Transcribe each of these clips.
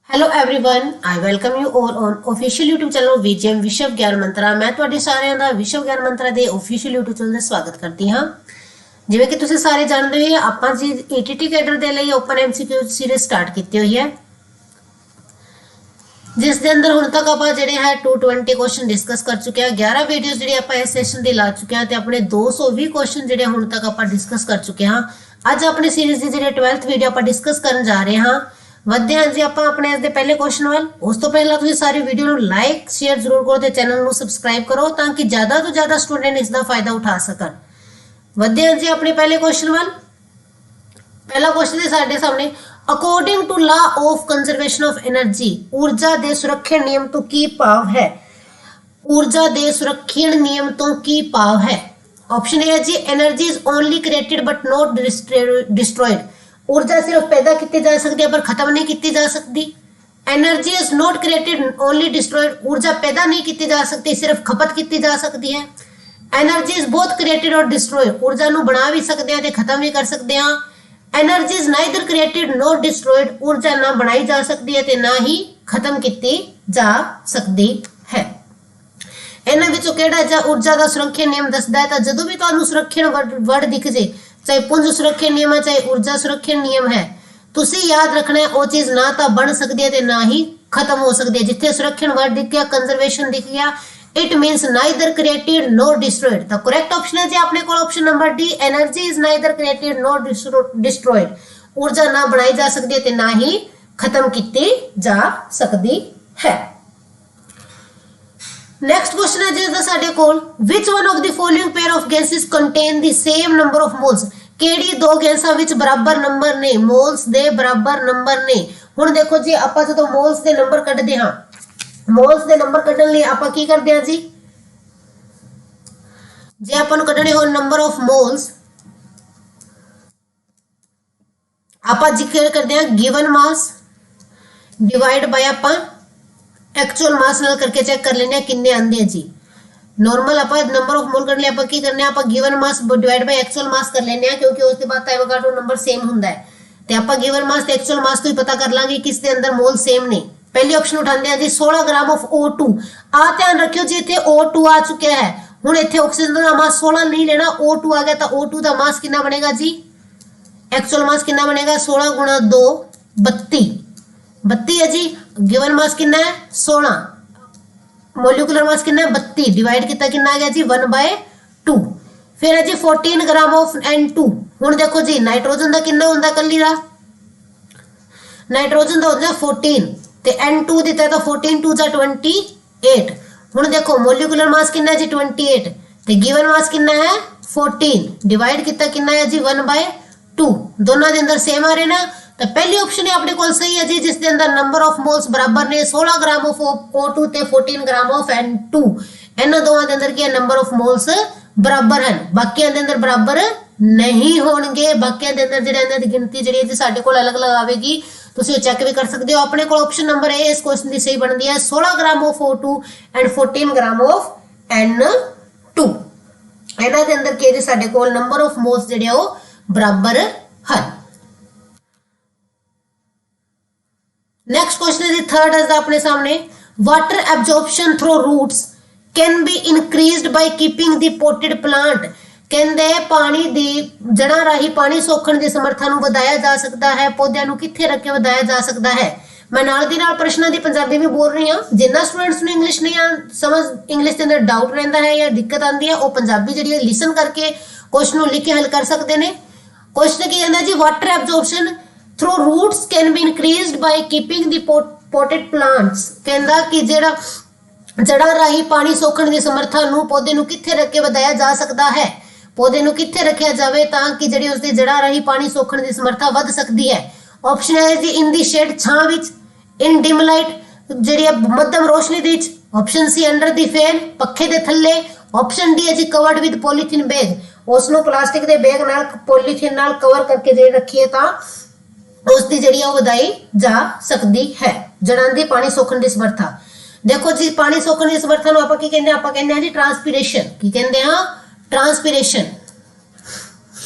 Hello everyone I welcome you all on official YouTube channel VGM विश्व ज्ञान ਮੰਤਰਾ। ਮੈਂ ਤੁਹਾਡੇ ਸਾਰਿਆਂ ਦਾ ਵਿਸ਼ਵ ਗਿਆਨ ਮੰਤਰਾ ਦੇ ऑफिशियल यूट्यूब ਚੈਨਲ ਤੇ ਸਵਾਗਤ ਕਰਦੀ ਹਾਂ। ਜਿਵੇਂ ਕਿ ਤੁਸੀਂ ਸਾਰੇ ਜਾਣਦੇ ਹੋ ਆਪਾਂ ਜੀ ETT ਕੈਡਰ ਦੇ ਲਈ ਓਪਨ MCQ ਸੀਰੀਜ਼ ਸਟਾਰਟ ਕੀਤੀ ਹੋਈ ਹੈ, ਜਿਸ ਦੇ ਅੰਦਰ ਹੁਣ ਤੱਕ ਆਪਾਂ ਜਿਹੜੇ ਹੈ 220 ਕੁਐਸਚਨ ਡਿਸਕਸ ਕਰ ਚੁੱਕੇ ਹਾਂ। 11 ਵੀਡੀਓਜ਼ ਜਿਹੜੇ ਆਪਾਂ ਇਸ ਸੈਸ਼ਨ ਦੇ ਲਾ ਚੁੱਕੇ ਹਾਂ ਤੇ ਆਪਣੇ 220 ਕੁਐਸਚਨ ਜਿਹੜੇ ਹੁਣ ਤੱਕ ਆਪਾਂ ਡਿਸਕਸ ਕਰ ਚੁੱਕੇ ਹਾਂ। ਅੱਜ ਆਪਣੀ ਸੀਰੀਜ਼ ਦੀ ਜਿਹੜੀ 12th ਵੀਡੀਓ ਆਪਾਂ ਡਿਸਕਸ ਕਰਨ ਜਾ ਰਹੇ ਹਾਂ। ਵਧਦੇ ਹਾਂ ਜੀ ਆਪਾਂ ਆਪਣੇ ਅੱਜ ਦੇ ਪਹਿਲੇ ਕੁਐਸਚਨ ਵੱਲ। ਉਸ ਤੋਂ ਪਹਿਲਾਂ ਤੁਸੀਂ ਸਾਰੀ ਵੀਡੀਓ ਨੂੰ ਲਾਈਕ ਸ਼ੇਅਰ ਜ਼ਰੂਰ ਕਰੋ ਤੇ ਚੈਨਲ ਨੂੰ ਸਬਸਕ੍ਰਾਈਬ ਕਰੋ ਤਾਂ ਕਿ ਜ਼ਿਆਦਾ ਤੋਂ ਜ਼ਿਆਦਾ ਸਟੂਡੈਂਟ ਇਸ ਦਾ ਫਾਇਦਾ ਉਠਾ ਸਕਣ। ਵਧਦੇ ਹਾਂ ਜੀ ਆਪਣੇ ਪਹਿਲੇ ਕੁਐਸਚਨ ਵੱਲ। ਪਹਿਲਾ ਕੁਐਸਚਨ ਹੈ ਸਾਡੇ ਸਾਹਮਣੇ, according to law of conservation of energy ਊਰਜਾ ਦੇ ਸੁਰੱਖਿਅਣ ਨਿਯਮ ਤੋਂ ਕੀ ਭਾਵ ਹੈ? ਊਰਜਾ ਦੇ ਸੁਰੱਖਿਅਣ ਨਿਯਮ ਤੋਂ ਕੀ ਭਾਵ ਹੈ? ਆਪਸ਼ਨ ਏ ਹੈ ਜੀ energy is only created but not destroyed. ਊਰਜਾ ਸਿਰਫ ਪੈਦਾ ਕੀਤੀ ਜਾ ਸਕਦੀ ਹੈ ਪਰ ਖਤਮ ਨਹੀਂ ਕੀਤੀ ਜਾ ਸਕਦੀ। Energy is not created only destroyed. ਊਰਜਾ ਪੈਦਾ ਨਹੀਂ ਕੀਤੀ ਜਾ ਸਕਦੀ, ਸਿਰਫ ਖਪਤ ਕੀਤੀ ਜਾ ਸਕਦੀ ਹੈ। એનર્ਜੀ ਇਜ਼ ਬੋਥ ਕ੍ਰੀਏਟਡ ਔਰ ਡਿਸਟਰੋਇਡ। ਊਰਜਾ ਨੂੰ ਬਣਾ ਵੀ ਸਕਦੇ ਹਾਂ ਤੇ ਖਤਮ ਵੀ ਕਰ ਸਕਦੇ ਹਾਂ। Energy is neither created nor destroyed. ਊਰਜਾ ਨਾ ਬਣਾਈ ਜਾ ਸਕਦੀ ਹੈ ਤੇ ਨਾ ਹੀ ਖਤਮ ਕੀਤੀ ਜਾ ਸਕਦੀ ਹੈ। ਇਹਨਾਂ ਵਿੱਚੋਂ ਕਿਹੜਾ ਜਾਂ ਊਰਜਾ ਦਾ ਸੁਰੱਖਿਆ ਨਿਯਮ ਦੱਸਦਾ ਹੈ? ਤਾਂ ਜਦੋਂ ਵੀ ਤੁਹਾਨੂੰ ਸੁਰੱਖਿਆ ਵਰਡ ਦਿਖ ਜੇ, ਚਾਹੇ ਪੁੰਜ ਸੁਰੱਖਿਆ ਨਿਯਮ ਹੈ ਚਾਹੇ ਊਰਜਾ ਸੁਰੱਖਿਆ ਨਿਯਮ ਹੈ, ਤੁਸੀਂ ਯਾਦ ਰੱਖਣਾ ਹੈ ਉਹ ਚੀਜ਼ ਨਾ ਤਾਂ ਬਣ ਸਕਦੀ ਹੈ ਤੇ ਨਾ ਹੀ ਖਤਮ ਹੋ ਸਕਦੀ ਹੈ। ਜਿੱਥੇ ਸੁਰੱਖਿਆ ਵਰਡ ਦਿਖ ਗਿਆ, ਕੰਜ਼ਰਵੇਸ਼ਨ ਦਿਖ ਗਿਆ, it means neither created nor destroyed। the correct option है जी अपने को option number D, energy is neither created nor destroyed। ऊर्जा ना बनाई जा सकती है ते ना ही खत्म की जा सकती है। नेक्स्ट क्वेश्चन है जी साडे कोल, which one of the following pair of gases contain the same number of moles। ਕਿਹੜੀ ਦੋ ਗੈਸਾਂ ਵਿੱਚ ਬਰਾਬਰ ਨੰਬਰ ਨੇ, ਮੋਲਸ ਦੇ ਬਰਾਬਰ ਨੰਬਰ ਨੇ? ਹੁਣ ਦੇਖੋ ਜੀ ਆਪਾਂ ਜਦੋਂ ਮੋਲਸ ਦੇ ਨੰਬਰ ਕੱਢਦੇ ਹਾਂ, ਮੋਲਸ ਦੇ ਨੰਬਰ ਕੱਢਣ ਲਈ ਆਪਾਂ ਕੀ ਕਰਦੇ ਹਾਂ ਜੀ? ਜੇ ਆਪਾਂ ਨੂੰ ਕੱਢਣੇ ਹੋਣ ਨੰਬਰ ਆਫ ਮੋਲਸ, ਆਪਾਂ ਜ਼ਿਕਰ ਕਰਦੇ ਹਾਂ ਗਿਵਨ ਮਾਸ ਡਿਵਾਈਡ ਬਾਈ ਆਪਾਂ ਐਕਚੁਅਲ ਮਾਸ ਨਾਲ ਕਰਕੇ ਚੈੱਕ ਕਰ ਲੈਂਦੇ ਹਾਂ ਕਿੰਨੇ ਆਉਂਦੇ ਆ ਜੀ। ਨੋਰਮਲ ਆਪਾਂ ਨੰਬਰ ਆਫ ਮੋਲ ਕਰਨ ਲਈ ਆਪਾਂ ਕੀ ਕਰਨੇ ਆ, ਆਪਾਂ given mass divide by actual mass ਕਰ ਲੈਂਦੇ ਆ, ਕਿਉਂਕਿ ਉਸ ਦੇ ਬਾਅਦ ਐਵੋਗੈਡਰੋ ਨੰਬਰ ਸੇਮ ਹੁੰਦਾ ਹੈ ਤੇ ਆਪਾਂ ਗਿਵਨ ਮਾਸ ਤੇ ਐਕਚੁਅਲ ਮਾਸ ਤੋਂ ਹੀ ਪਤਾ ਕਰ ਲਾਂਗੇ ਕਿਸ ਦੇ ਅੰਦਰ ਮੋਲ ਸੇਮ ਨੇ। पहली ऑप्शन उठाते हैं जी 16 ग्राम ऑफ O2। आ ध्यान रखियो जी इतने O2 आ चुका है। हुण इत्थे ऑक्सीजन का मास 16 नहीं लेना, O2 आ गया तो O2 का मास कितना बनेगा जी? एक्चुअल मास कितना बनेगा? 16 गुणा 2 32 32 है जी। गिवन मास कितना है? 16। मोलिकुलर मास कितना है? 32 डिवाइड कितना कितना आ गया जी? 1/2। फिर है जी 14 ग्राम ऑफ N2। हुण देखो जी नाइट्रोजन का कितना होंदा कल्ली दा? नाइट्रोजन का होंदा 14 ਤੇ N2 ਦਿੱਤਾ ਤਾਂ 14 2 ਜਾ 28। ਹੁਣ ਦੇਖੋ ਮੋਲੀਕੂਲਰ ਮਾਸ ਕਿੰਨਾ ਹੈ ਜੀ? 28 ਤੇ ਗਿਵਨ ਮਾਸ ਕਿੰਨਾ ਹੈ? 14 ਡਿਵਾਈਡ ਕੀਤਾ ਕਿੰਨਾ ਹੈ ਜੀ? 1/2। ਦੋਨਾਂ ਦੇ ਅੰਦਰ ਸੇਮ ਆ ਰਹੇ ਨਾ, ਤਾਂ ਪਹਿਲੀ ਆਪਸ਼ਨ ਹੈ ਆਪਣੇ ਕੋਲ ਸਹੀ ਹੈ ਜੀ, ਜਿਸ ਦੇ ਅੰਦਰ ਨੰਬਰ ਆਫ ਮੋਲਸ ਬਰਾਬਰ ਨੇ। 16 ਗ੍ਰਾਮ ਆਫ O2 ਤੇ 14 ਗ੍ਰਾਮ ਆਫ N2। ਇਹਨਾਂ ਦੋਵਾਂ ਦੇ ਅੰਦਰ ਕੀ ਹੈ? ਨੰਬਰ ਆਫ ਮੋਲਸ ਬਰਾਬਰ ਹਨ। ਬਾਕੀਆਂ ਦੇ ਅੰਦਰ ਬਰਾਬਰ ਨਹੀਂ ਹੋਣਗੇ। ਬਾਕੀਆਂ ਦੇ ਅੰਦਰ ਜਿਹੜੇ ਇਹਨਾਂ ਦੀ ਗਿਣਤੀ ਜਿਹੜੀ ਹੈ ਜੀ ਸਾਡੇ ਕੋਲ ਅਲੱਗ-ਅਲੱਗ ਆਵੇਗੀ। ਤੁਸੀਂ ਚੈੱਕ ਵੀ ਕਰ ਸਕਦੇ ਹੋ। ਆਪਣੇ ਕੋਲ ਆਪਸ਼ਨ ਨੰਬਰ A ਇਸ ਕੁਐਸਚਨ ਦੀ ਸਹੀ ਬਣਦੀ ਹੈ, 16 gram of O2 and 14 gram of N2। ਇਹਨਾਂ ਦੇ ਅੰਦਰ ਕੀ ਹੈ ਜੀ ਸਾਡੇ ਕੋਲ ਨੰਬਰ ਆਫ ਮੋਲਸ ਜਿਹੜੇ ਉਹ ਬਰਾਬਰ ਹਨ। नेक्स्ट क्वेश्चन है जी थर्ड है अपने सामने, water absorption through roots can be increased by keeping the potted plant. ਕਹਿੰਦੇ ਪਾਣੀ ਦੀ ਜੜਾਂ ਰਾਹੀਂ ਪਾਣੀ ਸੋਖਣ ਦੀ ਸਮਰੱਥਾ ਨੂੰ ਵਧਾਇਆ ਜਾ ਸਕਦਾ ਹੈ। ਪੌਦਿਆਂ ਨੂੰ ਕਿੱਥੇ ਰੱਖ ਕੇ ਵਧਾਇਆ ਜਾ ਸਕਦਾ ਹੈ? ਮੈਂ ਨਾਲ ਦੀ ਨਾਲ ਪ੍ਰਸ਼ਨਾਂ ਦੀ ਪੰਜਾਬੀ ਵੀ ਬੋਲ ਰਹੀ ਹਾਂ। ਜਿੰਨਾ ਸਟੂਡੈਂਟਸ ਨੂੰ ਇੰਗਲਿਸ਼ ਨਹੀਂ ਸਮਝ, ਇੰਗਲਿਸ਼ ਦੇ ਅੰਦਰ ਡਾਊਟ ਰਹਿੰਦਾ ਹੈ ਜਾਂ ਦਿੱਕਤ ਆਉਂਦੀ ਹੈ, ਉਹ ਪੰਜਾਬੀ ਜਿਹੜੀ ਹੈ ਲਿਸਨ ਕਰਕੇ ਕੁਐਸਚਨ ਨੂੰ ਲਿਖ ਕੇ ਹੱਲ ਕਰ ਸਕਦੇ ਨੇ। ਕੁਐਸਚਨ ਕੀ ਕਹਿੰਦਾ ਜੀ, water absorption through roots can be increased by keeping the potted plants. ਕਹਿੰਦਾ ਕਿ ਜਿਹੜਾ ਜੜਾਂ ਰਾਹੀਂ ਪਾਣੀ ਸੋਖਣ ਦੀ ਸਮਰੱਥਾ ਨੂੰ ਪੌਦੇ ਨੂੰ ਕਿੱਥੇ ਰੱਖ ਕੇ ਵਧਾਇਆ ਜਾ ਸਕਦਾ ਹੈ? ਪੌਦੇ ਨੂੰ ਕਿੱਥੇ ਰੱਖਿਆ ਜਾਵੇ ਤਾਂ ਕਿ ਜਿਹੜੀ ਉਸਦੀ ਜੜਾਂ ਰਾਹੀਂ ਪਾਣੀ ਸੋਖਣ ਦੀ ਸਮਰੱਥਾ ਵੱਧ ਸਕਦੀ ਹੈ? ਆਪਸ਼ਨ ਹੈ ਜੀ ਇਨ ਦੀ ਸ਼ੇਡ ਛਾਂ ਵਿੱਚ, ਇਨ ਡਿਮ ਲਾਈਟ ਜਿਹੜੀ ਮੱਧਮ ਰੋਸ਼ਨੀ ਦੇ ਵਿੱਚ, ਆਪਸ਼ਨ ਸੀ ਅੰਡਰ ਦੀ ਫੈਨ ਪੱਖੇ ਦੇ ਥੱਲੇ, ਆਪਸ਼ਨ ਡੀ ਹੈ ਜੀ ਕਵਰਡ ਵਿਦ ਪੋਲੀਥੀਨ ਬੈਗ। ਉਸ ਨੂੰ ਪਲਾਸਟਿਕ ਦੇ ਬੈਗ ਨਾਲ ਪੋਲੀਥੀਨ ਨਾਲ ਕਵਰ ਕਰਕੇ ਜੇ ਰੱਖੀਏ ਤਾਂ ਉਸ ਦੀ ਜਿਹੜੀ ਉਹ ਵਧਾਈ ਜਾ ਸਕਦੀ ਹੈ ਜੜਾਂ ਦੀ ਪਾਣੀ ਸੋਖਣ ਦੀ ਸਮਰੱਥਾ। ਦੇਖੋ ਜੀ ਪਾਣੀ ਸੋਖਣ ਦੀ ਸਮਰੱਥਾ ਨੂੰ ਆਪਾਂ ਕੀ ਕਹਿੰਦੇ ਆ? ਆਪਾਂ ਕਹਿੰਦੇ ਆ ਜੀ ਟ੍ਰਾਂਸਪੀਰੇਸ਼ਨ। ਕੀ ਕਹਿੰਦੇ ਆ? ट्रांसपीरेशन।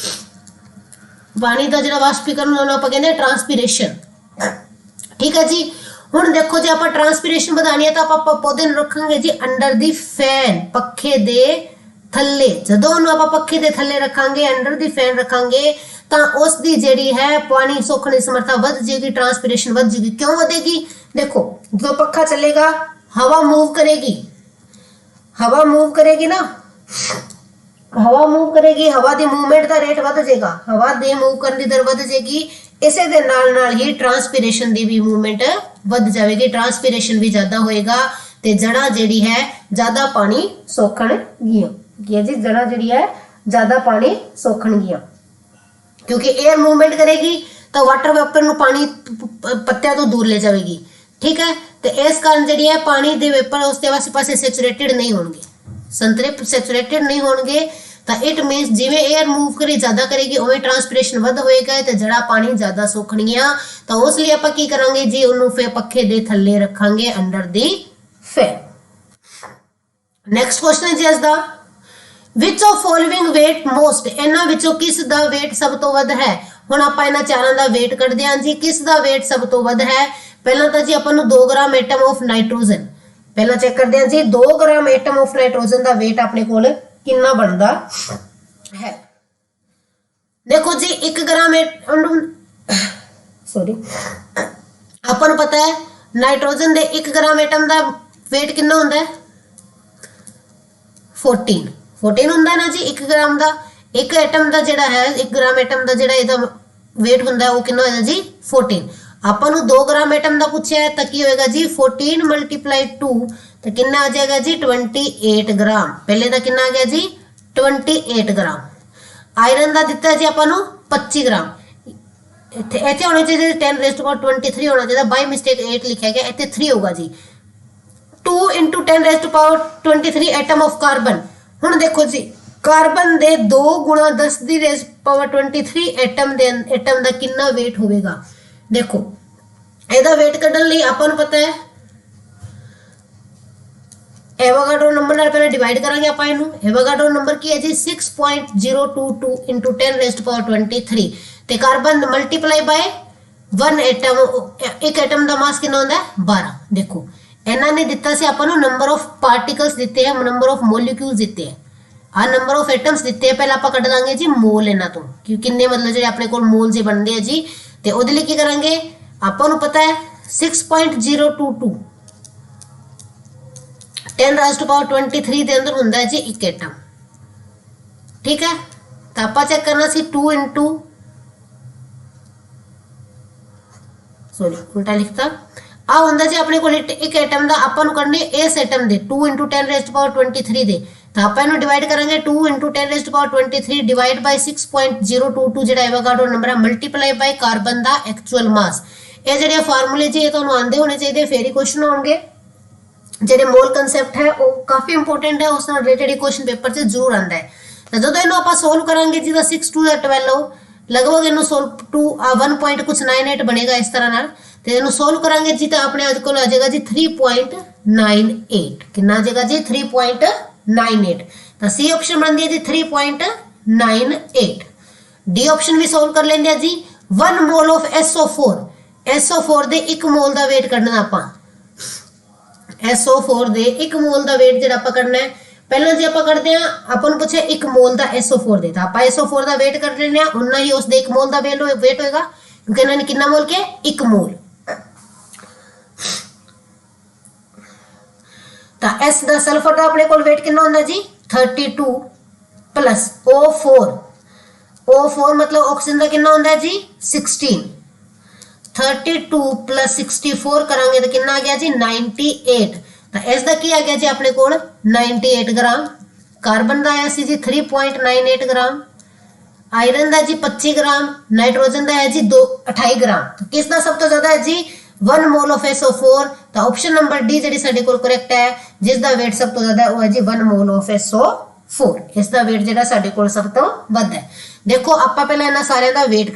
पानी का जो वाष्पीकरण आप कहते हैं ट्रांसपीरेशन। ठीक है जी। ਹੁਣ ਦੇਖੋ ਜੇ ਆਪਾਂ ਟ੍ਰਾਂਸਪੀरेशन ਵਧਾਣੀ ਹੈ ਤਾਂ ਆਪਾਂ ਪੌਦੇ ਨੂੰ ਰੱਖਾਂਗੇ ਜੀ ਅੰਡਰ ਦੀ ਫੈਨ, ਪੱਖੇ ਦੇ ਥੱਲੇ। ਜਦੋਂ ਉਹਨੂੰ ਆਪਾਂ ਪੱਖੇ ਦੇ ਥੱਲੇ ਰੱਖਾਂਗੇ, ਅੰਡਰ ਦੀ ਫੈਨ ਰੱਖਾਂਗੇ, ਤਾਂ ਉਸ ਦੀ ਜਿਹੜੀ ਹੈ ਪਾਣੀ ਸੋਖਣ ਦੀ ਸਮਰੱਥਾ ਵੱਧ ਜਾਏਗੀ, ट्रांसपीरेशन ਵੱਧ ਜਾਏਗੀ। क्यों ਵਧेगी? देखो जो पक्खा चलेगा हवा मूव करेगी, हवा मूव करेगी ना, हवा मूव करेगी, हवा दी मूवमेंट दा रेट वध जाएगा, हवा दे मूव करने दी दर वध जाएगी। इसे दे नाल ही ट्रांसपीरेशन दी भी मूवमेंट वध जाएगी, ट्रांसपीरेशन भी ज्यादा होएगा ते जड़ा जेड़ी है ज्यादा पानी सोखणगियां। जी जड़ा जेड़ी है ज्यादा पानी सोखणगियां, क्योंकि एयर मूवमेंट करेगी तो वाटर वेपर नु पानी पत्तियां तो दूर ले जाएगी। ठीक है, तो इस कारण जी है पानी के वेपर उसके आसे पासे सैचुरेटेड नहीं होंगे, संतरे सैचुरेटेड नहीं होंगे, तो इट मीनस जिवें एयर मूव करे ज्यादा करेगी उवें ट्रांसपीरेशन वध होएगा ते जड़ा पानी ज्यादा सोखणगियां। तो उस लिए आपां की करांगे जी, उन्होंने फिर पक्खे दे थल्ले रखांगे under the fan. Next question है जी अज दा, which of following weight most, इन्हां विचों किस दा वेट सब तो वध है। हुण आपां इन्हां चारां दा वेट कढदे हां जी, किस दा वेट सब तो वध है। पहला तो जी अपन 2 ग्राम एटम ऑफ नाइट्रोजन, पहला चेक करते हैं जी 2 ग्राम एटम ऑफ नाइट्रोजन का वेट अपने कोल कितना बनता है। देखो जी 1 ग्राम सॉरी अपन पता है नाइट्रोजन दे 1 ग्राम एटम का वेट कितना होता है 14 होता है ना जी 1 ग्राम का। एक एटम का जोड़ा है 1 ग्राम एटम का जोड़ा इसका वेट होता है वो कितना होगा जी 14। अपन 2 ग्राम एटम का पूछा है तो की होएगा जी 14 × 2 तो कितना आ जाएगा जी 28 ग्राम। पहले का कितना आ गया जी 28 ग्राम। आयरन का दिता जी अपन 25 ग्राम, इतने होने चाहिए 10⁻23 होना चाहिए, बाय मिस्टेक 8 लिखा गया, इतने 3 होगा जी। 2 × 10⁻23 एटम ऑफ कार्बन। हुण देखो जी कार्बन दे 2 × 10⁻23 एटम का कितना वेट होगा। देखो ਇਹਦਾ वेट ਕੱਢਣ ਲਈ ਆਪਾਂ ਨੂੰ ਪਤਾ ਹੈ एवोगाड्रो नंबर ਨਾਲ ਪਹਿਲਾਂ ਡਿਵਾਈਡ ਕਰਾਂਗੇ ਆਪਾਂ ਇਹਨੂੰ। एवोगाड्रो ਨੰਬਰ ਕੀ ਹੈ ਜੀ 6.022 × 10⁻23 ਤੇ ਕਾਰਬਨ ਮਲਟੀਪਲਾਈ ਬਾय 1 ਐਟਮ, ਇੱਕ ਐਟਮ ਦਾ ਮਾਸ ਕਿੰਨਾ ਹੁੰਦਾ ਹੈ 12। ਦੇਖੋ ਇਹਨਾਂ ਨੇ ਦਿੱਤਾ ਸੀ ਆਪਾਂ ਨੂੰ ਨੰਬਰ ਆਫ ਪਾਰਟੀਕਲਸ ਦਿੱਤੇ ਹੈ, ਨੰਬਰ ਆਫ ਮੋਲੀਕਿਊਲਸ ਦਿੱਤੇ ਹੈ, ਆ ਨੰਬਰ ਆਫ ਐਟਮਸ ਦਿੱਤੇ ਹੈ। ਪਹਿਲਾਂ ਆਪਾਂ ਕੱਢ ਦਾਂਗੇ ਜੀ ਮੋਲ ਇਹਨਾਂ ਤੋਂ ਕਿ ਕਿੰਨੇ ਮਤਲਬ ਜਿਹੜੇ ਆਪਣੇ ਕੋਲ ਮੋਲ ਜੇ ਬਣਦੇ ਆ ਜੀ। ਤੇ ਉਹਦੇ ਲਈ ਕੀ ਕਰਾਂਗੇ ਆਪਾਂ ਨੂੰ ਪਤਾ ਹੈ 6.022 10⁻23 ਦੇ ਅੰਦਰ ਹੁੰਦਾ ਹੈ ਜੀ ਇੱਕ ਐਟਮ। ਠੀਕ ਹੈ, ਤਾਂ ਆਪਾਂ ਚੈੱਕ ਕਰਨਾ ਸੀ 2 × ਸੌਰੀ ਉਲਟਾ ਲਿਖਤਾ ਆ ਹੁੰਦਾ ਜੀ ਆਪਣੇ ਕੋਲ ਇੱਕ ਐਟਮ ਦਾ। ਆਪਾਂ ਨੂੰ ਕਰਨੇ ਇਸ ਐਟਮ ਦੇ 2 × 10⁻23 ਦੇ, ਤਾਂ ਆਪਾਂ ਇਹਨੂੰ ਡਿਵਾਈਡ ਕਰਾਂਗੇ 2 × 10⁻23 ਡਿਵਾਈਡ ਬਾਈ 6.022 ਜਿਹੜਾ एवोगाड्रो नंबर है ਮਲਟੀਪਲਾਈ ਬਾਈ ਕਾਰਬਨ ਦਾ ਐਕਚੁਅਲ ਮਾਸ। ਇਹ ਜਿਹੜੇ ਫਾਰਮੂਲੇ ਜੀ ਇਹ ਤੁਹਾਨੂੰ ਆਉਂਦੇ ਹੋਣੇ ਚਾਹੀਦੇ, ਫੇਰ ਹੀ ਕੁਐਸਚਨ ਆਉਣਗੇ। ਜਿਹੜੇ ਮੋਲ ਕਨਸੈਪਟ ਹੈ ਉਹ ਕਾਫੀ ਇੰਪੋਰਟੈਂਟ ਹੈ, ਉਸ ਨਾਲ ਰਿਲੇਟਡ ਕੁਐਸਚਨ ਪੇਪਰ 'ਚ ਜ਼ਰੂਰ ਆਉਂਦਾ ਹੈ। ਤਾਂ ਜਦੋਂ ਇਹਨੂੰ ਆਪਾਂ ਸੋਲਵ ਕਰਾਂਗੇ ਜੀ ਤਾਂ 6 2 12 ਲਗਭਗ ਇਹਨੂੰ ਸੋਲਵ 1 ਕੁਛ 98 ਬਣੇਗਾ ਇਸ ਤਰ੍ਹਾਂ ਨਾਲ। ਤੇ ਇਹਨੂੰ ਸੋਲਵ ਕਰਾਂਗੇ ਜੀ ਤਾਂ ਆਪਣੇ ਅੱਜ ਕੋਲ ਆ ਜਾਏਗਾ ਜੀ 3.98। ਕਿੰਨਾ ਆ ਜਾਏਗਾ ਜੀ 3.98। ਤਾਂ ਸੀ ਆਪਸ਼ਨ ਬਣਦੀ ਹੈ ਜੀ 3.98। ਡੀ ਆਪਸ਼ਨ ਵੀ ਸੋਲਵ ਕਰ ਲੈਂਦੇ ਆ ਜੀ। 1 ਮੋਲ ਆਫ SO4, SO4 ਦੇ 1 ਮੋਲ ਦਾ weight ਕੱਢਣਾ ਆਪਾਂ। SO4 ਦੇ 1 ਮੋਲ ਦਾ weight ਜਿਹੜਾ ਆਪਾਂ ਕੱਢਣਾ ਹੈ, ਪਹਿਲਾਂ ਜੇ ਆਪਾਂ ਕੱਢਦੇ ਆ ਆਪਾਂ ਨੂੰ ਪੁੱਛਿਆ 1 ਮੋਲ ਦਾ SO4 ਦੇ, ਤਾਂ ਆਪਾਂ SO4 ਦਾ weight ਕੱਢ ਲੈਂਦੇ ਆ, ਉਨਾ ਹੀ ਉਸ ਦੇ 1 ਮੋਲ ਦਾ weight ਹੋਏਗਾ, ਕਿਉਂਕਿ ਇਹਨਾਂ ਨੇ ਕਿੰਨਾ ਮੋਲ ਕਿਹਾ 1 ਮੋਲ। ਤਾਂ S ਦਾ ਸਲਫਰ ਦਾ ਆਪਣੇ ਕੋਲ weight ਕਿੰਨਾ ਹੁੰਦਾ ਜੀ 32 plus O4 मतलब ऑक्सीजन का कितना होता है जी 16। 32 + 64 करांगे तो कितना आ गया जी 98। तो इसका की आ गया जी अपने कोल 98 ग्राम। कार्बन का आया सी जी 3.98 ग्राम। आयरन का जी 25 ग्राम। नाइट्रोजन का है जी 28 ग्राम। तो किसका सब तो ज्यादा है जी 1 मोल ऑफ SO4। तो ऑप्शन नंबर डी जी साडे कोल करेक्ट है, जिसका वेट सब तो ज्यादा है वो है जी 1 मोल ऑफ SO4। इसका वेट जो साडे कोल सब तो वध है। देखो आपां पहला इन्हां सारियां दा वेट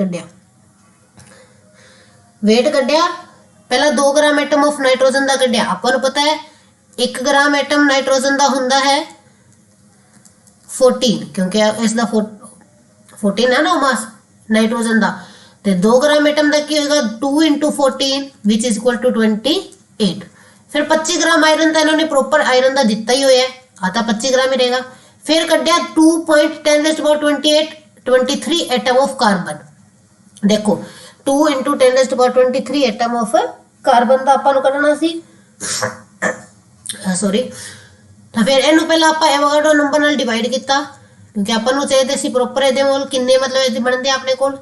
कढिया, पहला 2 ग्राम एटम ऑफ नाइट्रोजन का कढिया। आपां नूं पता है 1 ग्राम एटम नाइट्रोजन का हुंदा है 14, क्योंकि इसका 14 है ना मास नाइट्रोजन का। ਤੇ 2 ਗ੍ਰਾਮ ਐਟਮ ਦਾ ਕੀ ਹੋਏਗਾ 2 × 14 ਵਿਚ ਇਜ਼ ਇਕੁਅਲ ਟੂ 28। ਫਿਰ 25 ਗ੍ਰਾਮ ਆਇਰਨ ਤਾਂ ਇਹਨਾਂ ਨੇ ਪ੍ਰੋਪਰ ਆਇਰਨ ਦਾ ਦਿੱਤਾ ਹੀ ਹੋਇਆ ਹੈ, ਆ ਤਾਂ 25 ਗ੍ਰਾਮ ਹੀ ਰਹੇਗਾ। ਫਿਰ ਕੱਢਿਆ 2.10⁻28 23 ਐਟਮ ਆਫ ਕਾਰਬਨ। ਦੇਖੋ 2 × 10⁻23 ਐਟਮ ਆਫ ਕਾਰਬਨ ਦਾ ਆਪਾਂ ਨੂੰ ਕੱਢਣਾ ਸੀ, ਸੌਰੀ। ਤਾਂ ਫਿਰ ਇਹਨੂੰ ਪਹਿਲਾਂ ਆਪਾਂ ਐਵੋਗੈਡਰੋ ਨੰਬਰ ਨਾਲ ਡਿਵਾਈਡ ਕੀਤਾ, ਕਿਉਂਕਿ ਆਪਾਂ ਨੂੰ ਚਾਹੀਦੇ ਸੀ ਪ੍ਰੋਪਰ ਇਹਦੇ ਮੋਲ ਕਿੰਨੇ ਮਤਲਬ ਇਹਦੇ ਬਣਦੇ ਆਪਣੇ ਕੋਲ।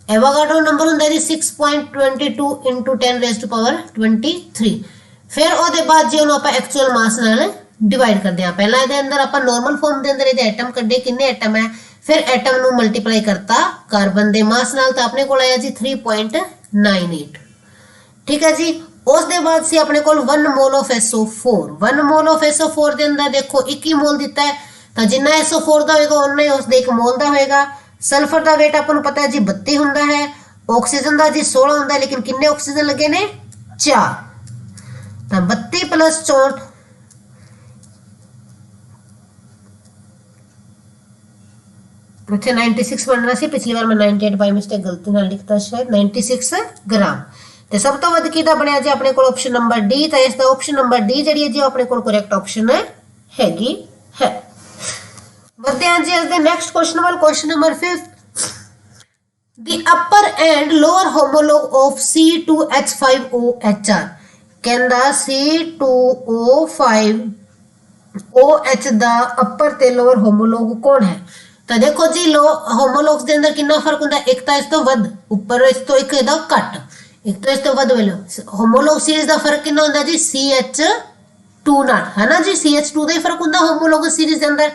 ਐਵੋਗੈਡਰੋ ਨੰਬਰ ਹੁੰਦਾ ਜੀ 6.22 × 10⁻23। ਫਿਰ ਉਹਦੇ ਬਾਅਦ ਜੇ ਉਹਨੂੰ ਆਪਾਂ ਐਕਚੁਅਲ ਮਾਸ ਨਾਲ ਡਿਵਾਈਡ ਕਰਦੇ ਹਾਂ। ਪਹਿਲਾਂ ਇਹਦੇ ਅੰਦਰ ਆਪਾਂ ਨਾਰਮਲ ਫਾਰਮ ਦੇ ਅੰਦਰ ਇਹਦੇ ਐਟਮ ਕੱਢੇ, ਕਿੰਨੇ ਐਟਮ ਹੈ, ਫਿਰ ਐਟਮ ਨੂੰ ਮਲਟੀਪਲਾਈ ਕਰਤਾ ਕਾਰਬਨ ਦੇ ਮਾਸ ਨਾਲ, ਤਾਂ ਆਪਣੇ ਕੋਲ ਆਇਆ ਜੀ 3.98। ਠੀਕ ਹੈ ਜੀ। ਉਸ ਦੇ ਬਾਅਦ ਸੀ ਆਪਣੇ ਕੋਲ 1 mall of SO4। 1 mall of SO4 ਦੇ ਅੰਦਰ ਦੇਖੋ 21 ਮੋਲ ਦਿੱਤਾ ਹੈ, ਤਾਂ ਜਿੰਨਾ SO4 ਦਾ ਹੋਏਗਾ ਉਨਾ ਹੀ ਉਸਦੇ 1 ਮੋਲ ਦਾ ਹੋਏਗਾ। ਸਲਫਰ ਦਾ weight ਆਪਾਂ ਨੂੰ ਪਤਾ ਹੈ ਜੀ 32 ਹੁੰਦਾ ਹੈ। ਆਕਸੀਜਨ ਦਾ ਜੀ 16 ਹੁੰਦਾ ਹੈ, ਲੇਕਿਨ ਕਿੰਨੇ ਆਕਸੀਜਨ ਲੱਗੇ ਨੇ 4, ਤਾਂ 32 + 64 ਇੱਥੇ 96 ਬਣ ਰਿਹਾ ਸੀ, ਪਿਛਲੀ ਵਾਰ ਮੈਂ 98 ਬਾਈ ਮਿਸਟੇਕ ਗਲਤੀ ਨਾਲ ਲਿਖਤਾ, ਸ਼ਾਇਦ 96 ਗ੍ਰਾਮ। ਤੇ ਸਭ ਤੋਂ ਵੱਧ ਕਿਹਦਾ ਬਣਿਆ ਜੀ ਆਪਣੇ ਕੋਲ ਆਪਸ਼ਨ ਨੰਬਰ ਡੀ। ਤਾਂ ਇਸ ਦਾ ਆਪਸ਼ਨ ਨੰਬਰ ਡੀ ਜਿਹੜੀ ਹੈ ਜੀ ਆਪਣੇ ਕੋਲ ਕਰੈਕਟ ਆਪਸ਼ਨ ਹੈਗੀ ਹੈ। ਵਧਦੇ ਹਾਂ ਜੀ ਇਸ ਦੇ ਨੈਕਸਟ ਕੁਐਸਚਨ ਵੱਲ। Question number 5, the upper and lower homologue of C2H5OHR। ਕਹਿੰਦਾ C2O5OH ਦਾ ਅਪਰ ਤੇ ਲੋਅਰ ਹੋਮੋਲੋਗ ਕੌਣ ਹੈ। ਤਾਂ ਦੇਖੋ ਜੀ ਹੋਮੋਲੋਗਸ ਦੇ ਅੰਦਰ ਕਿੰਨਾ ਫਰਕ ਹੁੰਦਾ, ਇੱਕ ਤਾਂ ਇਸ ਤੋਂ ਵੱਧ ਉੱਪਰ, ਇਸ ਤੋਂ ਇੱਕ ਇਹਦਾ ਘੱਟ, ਇੱਕ ਤੋਂ ਇਸ ਤੋਂ ਵੱਧ ਵੈਲਿਊ। ਹੋਮੋਲੋਗ ਸੀਰੀਜ਼ ਦਾ ਫਰਕ ਕਿੰਨਾ ਹੁੰਦਾ ਜੀ CH2 ਨਾਲ, ਹੈ ਨਾ ਜੀ, CH2 ਦਾ ਹੀ ਫਰਕ ਹੁੰਦਾ ਹੋਮੋਲੋਗ ਸੀਰੀਜ਼ ਦੇ ਅੰਦਰ।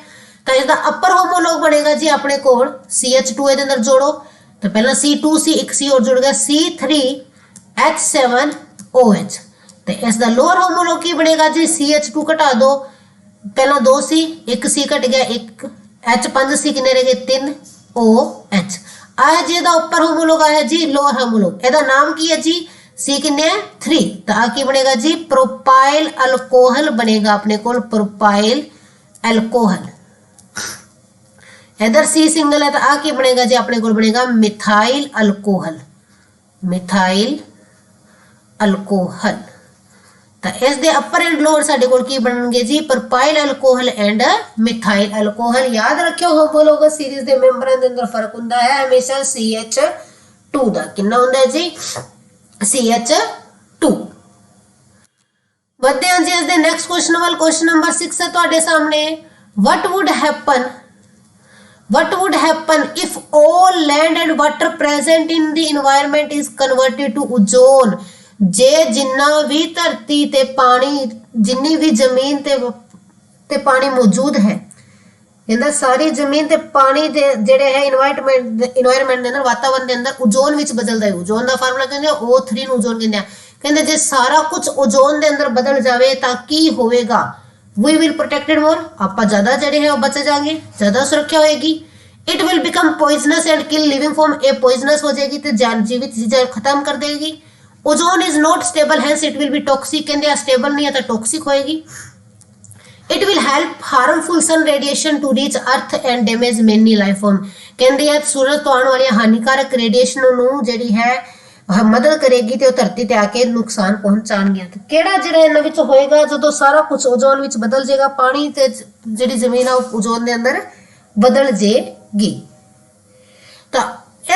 ਤਾਂ ਇਹਦਾ ਅਪਰ ਹੋਮੋਲੋਗ ਬਣੇਗਾ ਜੀ ਆਪਣੇ ਕੋਲ CH2 ਇਹਦੇ ਅੰਦਰ ਜੋੜੋ, ਤਾਂ ਪਹਿਲਾਂ C2 ਸੀ, ਇੱਕ C ਹੋਰ ਜੁੜ ਗਿਆ C3H7OH। ਤੇ ਇਸ ਦਾ ਲੋਅਰ ਹੋਮੋਲੋਗ ਕੀ ਬਣੇਗਾ ਜੀ CH2 ਘਟਾ ਦੋ, ਪਹਿਲਾਂ 2 ਸੀ, ਇੱਕ C ਘਟ ਗਿਆ, ਇੱਕ H5 ਸੀ, ਕਿੰਨੇ ਰਹਿ ਗਏ 3OH। ਆਇਆ ਜੀ ਇਹਦਾ ਉੱਪਰ ਹੋਮੋਲੋਗ ਆਇਆ ਜੀ ਲੋਅਰ ਹੋਮੋਲੋਗ, ਇਹਦਾ ਨਾਮ ਕੀ ਹੈ ਜੀ C ਕਿੰਨੇ ਹੈ 3, ਤਾਂ ਆ ਕੀ ਬਣੇਗਾ ਜੀ ਪ੍ਰੋਪਾਈਲ ਅਲਕੋਹਲ ਬਣੇਗਾ ਆਪਣੇ ਕੋਲ, ਪ੍ਰੋਪਾਈਲ ਅਲਕੋਹਲ। इधर C सिंगल है तो आ की बनेगा जी अपने को बनेगा मिथाइल अल्कोहल, मिथाइल अल्कोहल। तो इस दे अपर एंड लोअर साडे कोल की बनणगे जी propyl alcohol and methyl alcohol. याद रखियो होमोलोगस सीरीज दे मेंबरां दे अंदर फर्क हुंदा है हमेशा CH2 दा, कितना हुंदा है जी CH2। वधदे हां जी इस दे नेक्स्ट क्वेश्चन वाल। क्वेश्चन नंबर 6 है तुहाडे सामने। What would happen if all land and water present in the environment is converted to ozone? जे जिन्ना भी धरती ते पानी, जिन्नी भी जमीन ते पानी मौजूद है, कहंदा सारी जमीन ते पानी दे जेड़े है एनवायरनमेंट दे अंदर वातावरण दे अंदर ओजोन विच बदलदा है। ओजोन दा फार्मूला कहंदे O3 ਨੂੰ ओजोन कहंदे आ। कहंदे जे सारा कुछ ओजोन दे अंदर बदल जावे तां की होवेगा, we will protected more, ਆਪਾਂ ਜ਼ਿਆਦਾ ਜਿਹੜੇ ਹੈ ਉਹ ਬਚ ਜਾਾਂਗੇ, ਜ਼ਿਆਦਾ ਸੁਰੱਖਿਆ ਹੋਏਗੀ। it will become poisonous and kill living form, ਇਹ poisonous ਹੋ ਜਾਏਗੀ ਤੇ ਜੀਵਿਤ ਚੀਜ਼ਾਂ ਖਤਮ ਕਰ ਦੇਗੀ। ozone is not stable hence it will be toxic, ਕਹਿੰਦੇ ਆ stable ਨਹੀਂ ਹੈ ਤਾਂ toxic ਹੋਏਗੀ। it will help harmful sun radiation to reach earth and damage many life form, ਕਹਿੰਦੇ ਆ ਸੂਰਜ ਤੋਂ ਆਉਣ ਵਾਲੀਆਂ ਹਾਨੀਕਾਰਕ ਰੇਡੀਏਸ਼ਨ ਨੂੰ ਜਿਹੜੀ ਹੈ ਮਦਦ ਕਰੇਗੀ ਤੇ ਉਹ ਧਰਤੀ ਤੇ ਆ ਕੇ ਨੁਕਸਾਨ ਪਹੁੰਚਾਣਗੀਆਂ। ਤੇ ਕਿਹੜਾ ਜਿਹੜਾ ਇਹਨਾਂ ਵਿੱਚ ਹੋਏਗਾ ਜਦੋਂ ਸਾਰਾ ਕੁਝ ਓਜ਼ੋਨ ਵਿੱਚ ਬਦਲ ਜਾਏਗਾ, ਪਾਣੀ ਤੇ ਜਿਹੜੀ ਜ਼ਮੀਨ ਆ ਉਹ ਓਜ਼ੋਨ ਦੇ ਅੰਦਰ ਬਦਲ ਜਾਏਗੀ। ਤਾਂ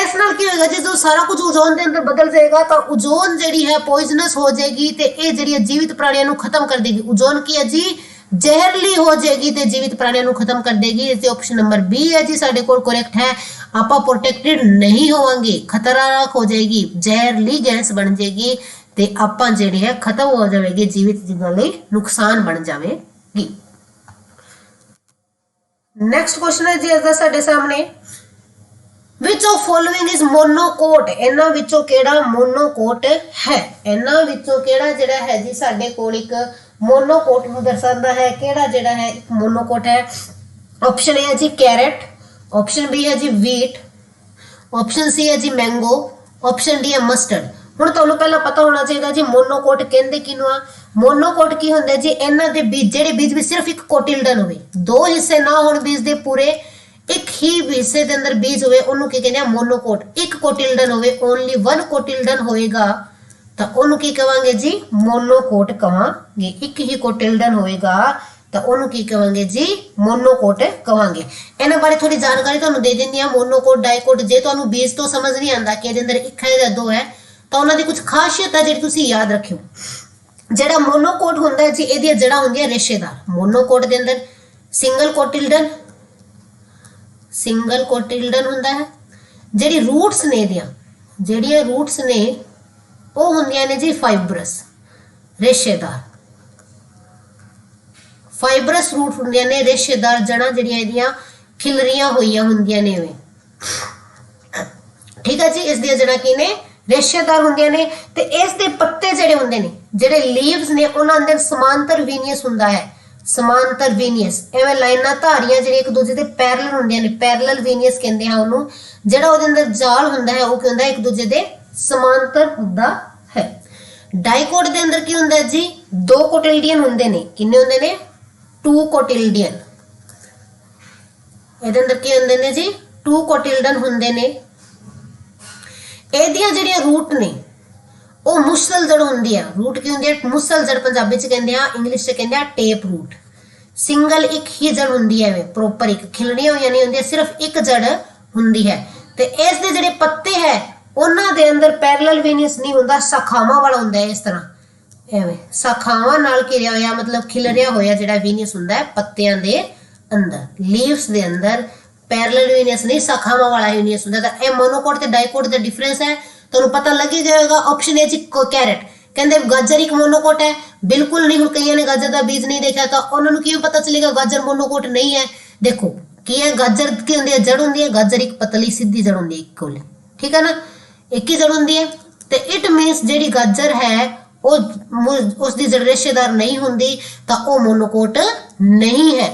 ਇਸ ਨਾਲ ਕੀ ਹੋਏਗਾ, ਜਦੋਂ ਸਾਰਾ ਕੁਝ ਓਜ਼ੋਨ ਦੇ ਅੰਦਰ ਬਦਲ ਜਾਏਗਾ ਤਾਂ ਓਜ਼ੋਨ ਜਿਹੜੀ ਹੈ ਪੋਇਜ਼ਨਸ ਹੋ ਜਾਏਗੀ ਤੇ ਇਹ ਜਿਹੜੀ ਜੀਵਿਤ ਪ੍ਰਾਣੀਆਂ ਨੂੰ ਖਤਮ ਕਰ ਦੇਗੀ। ਓਜ਼ੋਨ ਕੀ ਹੈ ਜੀ ਜ਼ਹਿਰਲੀ ਹੋ ਜਾਏਗੀ ਤੇ ਜੀਵਿਤ ਪ੍ਰਾਣੀਆਂ ਨੂੰ ਖਤਮ ਕਰ ਦੇਗੀ। ਇਸ ਦੇ ਆਪਸ਼ਨ ਨੰਬਰ ਬੀ ਹੈ ਜੀ ਸਾਡੇ ਕੋਲ ਕਰੈਕਟ ਹੈ। ਆਪਾਂ ਪ੍ਰੋਟੈਕਟਡ ਨਹੀਂ ਹੋਵਾਂਗੇ, ਖਤਰਨਾਕ ਹੋ ਜਾਏਗੀ, ਜ਼ਹਿਰਲੀ ਗੈਸ ਬਣ ਜਾਏਗੀ ਤੇ ਆਪਾਂ ਜਿਹੜੇ ਹੈ ਖਤਮ ਹੋ ਜਾਵੇਗੀ, ਜੀਵਿਤ ਜੀਵਾਂ ਲਈ ਨੁਕਸਾਨ ਬਣ ਜਾਵੇਗੀ। ਨੈਕਸਟ ਕੁਐਸਚਨ ਹੈ ਜੀ ਇਸ ਦਾ ਸਾਡੇ ਸਾਹਮਣੇ। which of following is monocote, ਇਹਨਾਂ ਵਿੱਚੋਂ ਕਿਹੜਾ ਮੋਨੋਕੋਟ ਹੈ। ਇਹਨਾਂ ਵਿੱਚੋਂ ਕਿਹੜਾ ਜਿਹੜਾ ਹੈ ਜੀ ਸਾਡੇ ਕੋਲ ਇੱਕ ਮੋਨੋਕੋਟ ਨੂੰ ਦਰਸਾਉਂਦਾ ਹੈ, ਕਿਹੜਾ ਜਿਹੜਾ ਹੈ ਇੱਕ ਮੋਨੋਕੋਟ ਹੈ। ਆਪਸ਼ਨ ਏ ਹੈ ਜੀ ਕੈਰਟ, ਆਪਸ਼ਨ ਬੀ ਹੈ ਜੀ ਵੀਟ, ਆਪਸ਼ਨ ਸੀ ਹੈ ਜੀ ਮੈਂਗੋ, ਆਪਸ਼ਨ ਡੀ ਹੈ ਮਸਟਰਡ। ਹੁਣ ਤੁਹਾਨੂੰ ਪਹਿਲਾਂ ਪਤਾ ਹੋਣਾ ਚਾਹੀਦਾ ਜੀ ਮੋਨੋਕੋਟ ਕਹਿੰਦੇ ਕਿਹਨੂੰ ਆ। ਮੋਨੋਕੋਟ ਕੀ ਹੁੰਦਾ ਜੀ, ਇਹਨਾਂ ਦੇ ਬੀਜ ਜਿਹੜੇ ਬੀਜ ਵਿੱਚ ਸਿਰਫ ਇੱਕ ਕੋਟਿਲਡਨ ਹੋਵੇ, ਦੋ ਹਿੱਸੇ ਨਾ ਹੋਣ ਬੀਜ ਦੇ ਪੂਰੇ, ਇੱਕ ਹੀ ਹਿੱਸੇ ਦੇ ਅੰਦਰ ਬੀਜ ਹੋਵੇ ਉਹਨੂੰ ਕੀ ਕਹਿੰਦੇ ਆ ਮੋਨੋਕੋਟ। ਇੱਕ ਕੋਟਿਲਡਨ ਹੋਵੇ ਓਨਲੀ ਵਨ ਕੋਟਿਲਡਨ ਹੋਏਗਾ ਤਾਂ ਉਹਨੂੰ ਕੀ ਕਵਾਂਗੇ ਜੀ ਮੋਨੋਕੋਟ ਕਵਾਂਗੇ। ਇੱਕ ਹੀ ਕੋਟਿਲਡਨ ਹੋਏਗਾ ਤਾਂ ਉਹਨੂੰ ਕੀ ਕਵਾਂਗੇ ਜੀ ਮੋਨੋਕੋਟ ਕਵਾਂਗੇ। ਇਹਨਾਂ ਬਾਰੇ ਥੋੜੀ ਜਾਣਕਾਰੀ ਤੁਹਾਨੂੰ ਦੇ ਦਿੰਦੀ ਆ। ਮੋਨੋਕੋਟ ਡਾਈਕੋਟ ਜੇ ਤੁਹਾਨੂੰ ਬੀਜ ਤੋਂ ਸਮਝ ਨਹੀਂ ਆਉਂਦਾ ਕਿ ਇਹਦੇ ਅੰਦਰ ਇੱਕ ਹੈ ਜਾਂ ਦੋ ਹੈ ਤਾਂ ਉਹਨਾਂ ਦੀ ਕੁਝ ਖਾਸੀਅਤ ਹੈ ਜਿਹੜੀ ਤੁਸੀਂ ਯਾਦ ਰੱਖਿਓ। ਜਿਹੜਾ ਮੋਨੋਕੋਟ ਹੁੰਦਾ ਹੈ ਜੀ ਇਹਦੀਆਂ ਜੜ੍ਹਾਂ ਹੁੰਦੀਆਂ ਰੇਸ਼ੇਦਾਰ। ਮੋਨੋਕੋਟ ਦੇ ਅੰਦਰ ਸਿੰਗਲ ਕੋਟਿਲਡਨ ਹੁੰਦਾ ਹੈ। ਜਿਹੜੀ ਰੂਟਸ ਨੇ ਇਹਦੀਆਂ ਜਿਹੜੀਆਂ ਰੂਟਸ ਨੇ ਉਹ ਹੁੰਦੀਆਂ ਨੇ ਜੀ ਫਾਈਬਰਸ ਰੇਸ਼ੇਦਾਰ। ਫਾਈਬਰਸ ਰੂਟ ਹੁੰਦੀਆਂ ਨੇ ਰੇਸ਼ੇਦਾਰ ਜੜ੍ਹਾਂ ਜਿਹੜੀਆਂ ਇਹਦੀਆਂ ਖਿਲਰੀਆਂ ਹੋਈਆਂ ਹੁੰਦੀਆਂ ਨੇ ਵੇ। ਠੀਕ ਹੈ ਜੀ, ਇਸ ਦੀਆਂ ਜੜ੍ਹਾਂ ਕੀ ਨੇ ਰੇਸ਼ੇਦਾਰ ਹੁੰਦੀਆਂ ਨੇ ਤੇ ਇਸ ਦੇ ਪੱਤੇ ਜਿਹੜੇ ਹੁੰਦੇ ਨੇ ਜਿਹੜੇ ਲੀਵਸ ਨੇ ਉਹਨਾਂ ਅੰਦਰ ਸਮਾਂਤਰ ਵੀਨੀਅਸ ਹੁੰਦਾ ਹੈ। ਸਮਾਂਤਰ ਵੀਨੀਅਸ ਐਵੇਂ ਲਾਈਨਾਂ ਧਾਰੀਆਂ ਜਿਹੜੀਆਂ ਇੱਕ ਦੂਜੇ ਦੇ ਪੈਰਲਲ ਹੁੰਦੀਆਂ ਨੇ ਪੈਰਲਲ ਵੀਨੀਅਸ ਕਹਿੰਦੇ ਆ ਉਹਨੂੰ। ਜਿਹੜਾ ਉਹਦੇ ਅੰਦਰ ਜਾਲ ਹੁੰਦਾ ਹੈ ਉਹ ਕੀ ਹੁੰਦਾ ਇੱਕ ਦੂਜੇ ਦੇ ਸਮਾਂਤਰ ਹੁੰਦਾ ਹੈ। ਡਾਈਕੋਟ ਦੇ ਅੰਦਰ ਕੀ ਹੁੰਦਾ ਜੀ ਦੋ ਕੋਟਿਲਡੀਅਨ ਹੁੰਦੇ ਨੇ। ਕਿੰਨੇ ਹੁੰਦੇ ਨੇ 2 ਕੋਟਿਲਡੀਅਨ। ਇਹਦੇ ਅੰਦਰ ਕੀ ਹੁੰਦੇ ਨੇ ਜੀ 2 ਕੋਟਿਲਡਨ ਹੁੰਦੇ ਨੇ। ਇਹਦੀਆਂ ਜਿਹੜੀਆਂ ਰੂਟ ਨੇ ਉਹ ਮੁਸਲ ਜੜ ਹੁੰਦੀ ਹੈ। ਰੂਟ ਕੀ ਹੁੰਦੀ ਹੈ ਮੁਸਲ ਜੜ ਪੰਜਾਬੀ ਚ ਕਹਿੰਦੇ ਆ ਇੰਗਲਿਸ਼ ਚ ਕਹਿੰਦੇ ਆ ਟੇਪ ਰੂਟ। ਸਿੰਗਲ ਇੱਕ ਹੀ ਜੜ ਹੁੰਦੀ ਹੈ ਵੇ ਪ੍ਰੋਪਰ ਇੱਕ ਖਿਲੜੀਆਂ ਹੋਈਆਂ ਨਹੀਂ ਹੁੰਦੀਆਂ ਸਿਰਫ ਇੱਕ ਜੜ ਹੁੰਦੀ ਹੈ। ਤੇ ਇਸ ਦੇ ਜਿਹੜੇ ਪੱਤੇ ਹੈ ਉਹਨਾਂ ਦੇ ਅੰਦਰ ਪੈਰਲਲ ਵੀਨੀਅਸ ਨਹੀਂ ਹੁੰਦਾ ਸ਼ਾਖਾਵਾਂ ਵਾਲਾ ਹੁੰਦਾ ਹੈ। ਇਸ ਤਰ੍ਹਾਂ ਐਵੇਂ ਸ਼ਾਖਾਵਾਂ ਨਾਲ ਘਿਰਿਆ ਹੋਇਆ ਮਤਲਬ ਖਿਲਰਿਆ ਹੋਇਆ ਜਿਹੜਾ ਵੀਨੀਅਸ ਹੁੰਦਾ ਹੈ ਪੱਤਿਆਂ ਦੇ ਅੰਦਰ ਲੀਵਸ ਦੇ ਅੰਦਰ ਪੈਰਲਲ ਵੀਨੀਅਸ ਨਹੀਂ ਸ਼ਾਖਾਵਾਂ ਵਾਲਾ ਵੀਨੀਅਸ ਹੁੰਦਾ। ਤਾਂ ਇਹ ਮੋਨੋਕੋਟ ਤੇ ਡਾਈਕੋਟ ਦਾ ਡਿਫਰੈਂਸ ਹੈ ਤੁਹਾਨੂੰ ਪਤਾ ਲੱਗ ਹੀ ਜਾਏਗਾ। ਆਪਸ਼ਨ ਏ ਜੀ ਕੈਰਟ ਕਹਿੰਦੇ ਗਾਜਰ ਇੱਕ ਮੋਨੋਕੋਟ ਹੈ ਬਿਲਕੁਲ ਨਹੀਂ। ਹੁਣ ਕਈਆਂ ਨੇ ਗਾਜਰ ਦਾ ਬੀਜ ਨਹੀਂ ਦੇਖਿਆ ਤਾਂ ਉਹਨਾਂ ਨੂੰ ਕਿਵੇਂ ਪਤਾ ਚੱਲੇਗਾ ਗਾਜਰ ਮੋਨੋਕੋਟ ਨਹੀਂ ਹੈ। ਦੇਖੋ ਕੀ ਹੈ ਗਾਜਰ ਕੀ ਹੁੰਦੀ ਹੈ ਜੜ ਹੁੰਦੀ ਹੈ। ਗਾਜਰ ਇੱਕ ਪਤਲੀ ਸਿੱਧੀ ਜੜ ਹੁੰਦੀ ਹੈ ਇੱਕੋ ਠੀਕ ਹੈ ਨਾ ਇੱਕ ਹੀ ਜੜ ਹੁੰਦੀ ਹੈ। ਤੇ ਇਟ ਮੀਨਸ ਜਿਹੜੀ ਗਾਜਰ ਹੈ ਉਹ ਉਸ ਦੀ ਜੜ ਰੇਸ਼ੇਦਾਰ ਨਹੀਂ ਹੁੰਦੀ ਤਾਂ ਉਹ ਮੋਨੋਕੋਟ ਨਹੀਂ ਹੈ।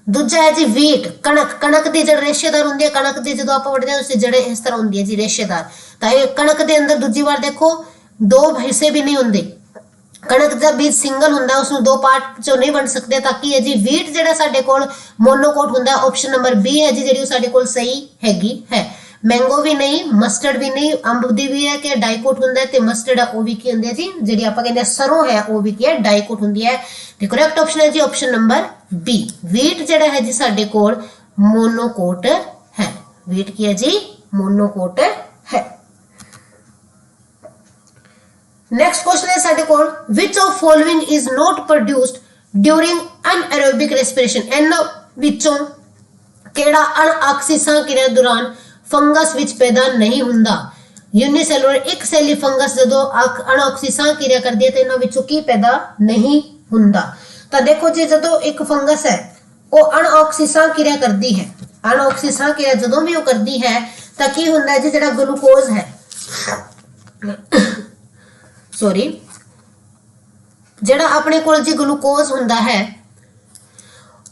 ਦੂਜਾ ਹੈ ਜੀ ਵੀਟ ਕਣਕ। ਕਣਕ ਦੀ ਜੜ ਰੇਸ਼ੇਦਾਰ ਹੁੰਦੀ ਹੈ। ਕਣਕ ਦੀ ਜਦੋਂ ਆਪਾਂ ਵੱਢਦੇ ਹਾਂ ਉਸ ਦੀ ਜੜ ਇਸ ਤਰ੍ਹਾਂ ਹੁੰਦੀ ਹੈ ਜੀ ਰੇਸ਼ੇਦਾਰ। ਤਾਂ ਇਹ ਕਣਕ ਦੇ ਅੰਦਰ ਦੂਜੀ ਵਾਰ ਦੇਖੋ 2 ਹਿੱਸੇ ਵੀ ਨਹੀਂ ਹੁੰਦੇ। ਕਣਕ ਦਾ ਬੀਜ ਸਿੰਗਲ ਹੁੰਦਾ ਉਸਨੂੰ 2 ਪਾਰਟ ਚੋਂ ਨਹੀਂ ਵੰਡ ਸਕਦੇ ਤਾਂ ਕੀ ਹੈ ਜੀ ਵੀਟ ਜਿਹੜਾ ਸਾਡੇ ਕੋਲ ਮੋਨੋਕੋਟ ਹੁੰਦਾ। ਆਪਸ਼ਨ ਨੰਬਰ ਬੀ ਹੈ ਜੀ ਜਿਹੜੀ ਉਹ ਸਾਡੇ ਕੋਲ ਸਹੀ ਹੈਗੀ ਹੈ। ਮੈਂਗੋ ਵੀ ਨਹੀਂ ਮਸਟਰਡ ਵੀ ਨਹੀਂ ਅੰਬ ਦੀ ਵੀ ਹੈ ਕਿ ਡਾਈਕੋਟ ਹੁੰਦਾ ਤੇ ਮਸਟਰਡ ਉਹ ਵੀ ਕੀ ਹੁੰਦੀ ਹੈ ਜੀ ਜਿਹੜੀ ਆਪਾਂ ਕਹਿੰਦੇ ਸਰੋਂ ਹੈ ਉਹ ਵੀ ਕੀ ਹੈ ਡਾਈਕੋਟ ਹੁੰਦੀ ਹੈ। ਤੇ ਕਰੈਕਟ ਆਪਸ਼ਨ ਹੈ ਜੀ ਆਪਸ਼ਨ ਨੰਬਰ ਬੀ ਵੀਟ ਜਿਹੜਾ ਹੈ ਜੀ ਸਾਡੇ ਕੋਲ ਮੋਨੋਕੋਟ ਹੈ। ਵੀਟ ਕੀ ਹੈ ਜੀ ਮੋਨੋਕੋਟ ਹੈ। नेक्स्ट क्वेश्चन है साडे कोल which of following is not produced during anaerobic respiration। इन विचों केड़ा अनऑक्सीजन क्रिया दौरान फंगस विच पैदा नहीं हुंदा। यूनिसेलुलर एक सैली फंगस जदों अनऑक्सीजन क्रिया करदी है तो इन्हां विचों की पैदा नहीं हुंदा। तो देखो जी जदों एक फंगस है वो अनऑक्सीजन क्रिया करदी है। अनऑक्सीजन क्रिया जदों भी वो करदी है तो की हुंदा है जी जेड़ा ग्लूकोज है सॉरी जेड़ा अपने कोल जी ग्लूकोज हुंदा है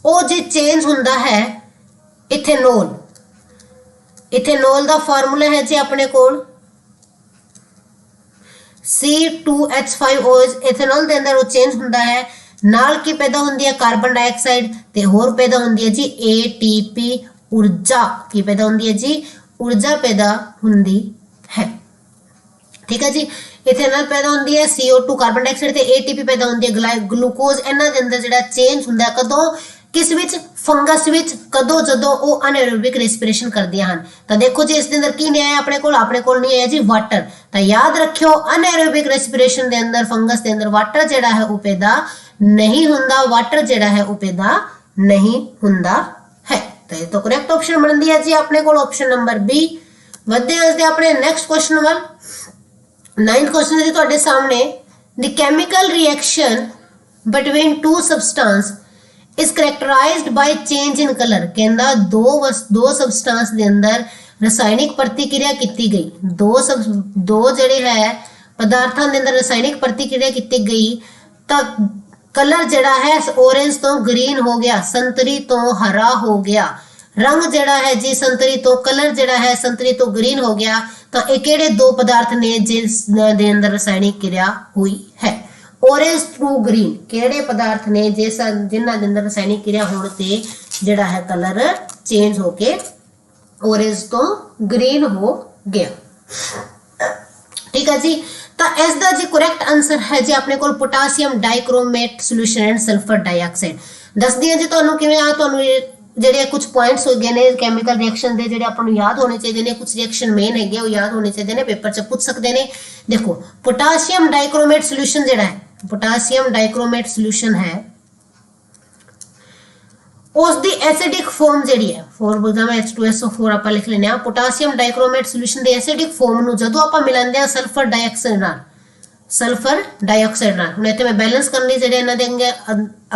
वो जी चेंज हुंदा है इथेनॉल। इथेनॉल दा फार्मूला है जी अपने कोल C2H5OH। इथेनॉल दे अंदर वो चेंज हुंदा है नाल की पैदा हुंदी है कार्बन डाइऑक्साइड ते होर पैदा हुंदी है जी ATP ऊर्जा की पैदा हुंदी है जी ऊर्जा पैदा हुंदी है। ठीक है जी इथेनॉल पैदा होंदी है CO2 कार्बन डाइऑक्साइड ते ATP पैदा होंदी है ग्लूकोज। इन्हां दे अंदर जेड़ा चेंज हुंदा है कदों किस विच फंगस विच कदों जदों ओ अनएरोबिक रेस्पिरेशन करदियां हन। तो देखो जी इस दे अंदर की नहीं आया अपने कोल नहीं आया जी वाटर। तो याद रखियो अनएरोबिक रेस्पिरेशन दे अंदर फंगस दे अंदर वाटर जेड़ा है वो पैदा नहीं हुंदा। वाटर जेड़ा है वो पैदा नहीं हुंदा है। तो ये तो करेक्ट ऑप्शन बनदी है जी अपने कोल ऑप्शन नंबर बी। वधदे असदे अपने नेक्स्ट क्वेश्चन वाल 9th क्वेश्चन जी तुहाडे सामने the chemical reaction between 2 substance is characterised by change in colour. कहंदा दो सबस्टेंस दे अंदर रासायनिक प्रतिक्रिया की गई। दो जड़े है पदार्थों के अंदर रासायनिक प्रतिक्रिया की गई तो कलर जड़ा है ऑरेंज तो ग्रीन हो गया संतरी तो हरा हो गया। रंग जड़ा है जी संतरी तो कलर जड़ा है संतरी तो ग्रीन हो गया। तो ये केड़े 2 पदार्थ ने जिस दे अंदर रासायनिक क्रिया हुई है। ऑरेंज टू ग्रीन केड़े पदार्थ ने जिस जिन्हां दे अंदर रासायनिक क्रिया होने ते जड़ा है कलर चेंज होके ऑरेंज तो ग्रीन हो गया। ठीक है जी। तो इसका जी करैक्ट आंसर है जी अपने को potassium dichromate solution and sulphur dioxide. दस दिया जी तुहानू किवें आ तुहानू ਜਿਹੜੇ ਕੁਝ ਪੁਆਇੰਟਸ ਹੋ ਗਏ ਨੇ ਕੈਮੀਕਲ ਰਿਐਕਸ਼ਨ ਦੇ ਜਿਹੜੇ ਆਪਾਂ ਨੂੰ ਯਾਦ ਹੋਣੇ ਚਾਹੀਦੇ ਨੇ ਕੁਝ ਰਿਐਕਸ਼ਨ ਮੇਨ ਹੈਗੇ ਉਹ ਯਾਦ ਹੋਣੇ ਚਾਹੀਦੇ ਨੇ ਪੇਪਰ 'ਚ ਪੁੱਛ ਸਕਦੇ ਨੇ। ਦੇਖੋ ਪੋਟਾਸ਼ੀਅਮ ਡਾਈਕ੍ਰੋਮੇਟ ਸੋਲੂਸ਼ਨ ਜਿਹੜਾ ਹੈ ਪੋਟਾਸ਼ੀਅਮ ਡਾਈਕ੍ਰੋਮੇਟ ਸੋਲੂਸ਼ਨ ਹੈ ਉਸ ਦੀ ਐਸਿਡਿਕ ਫਾਰਮ ਜਿਹੜੀ ਹੈ ਫਾਰਮੂਲਾ ਮੈਂ H2SO4 ਆਪਾਂ ਲਿਖ ਲੈਨੇ ਆ। ਪੋਟਾਸ਼ੀਅਮ ਡਾਈਕ੍ਰੋਮੇਟ ਸੋਲੂਸ਼ਨ ਦੀ ਐਸਿਡਿਕ ਫਾਰਮ ਨੂੰ ਜਦੋਂ ਆਪਾਂ ਮਿਲਾਉਂਦੇ ਆ ਸਲਫਰ ਡਾਈਆਕਸਾਈਡ ਨਾਲ ਹੁਣ ਇੱਥੇ ਮੈਂ ਬੈਲੈਂਸ ਕਰਨ ਲਈ ਜਿਹੜੇ ਇਹਨਾਂ ਦੇ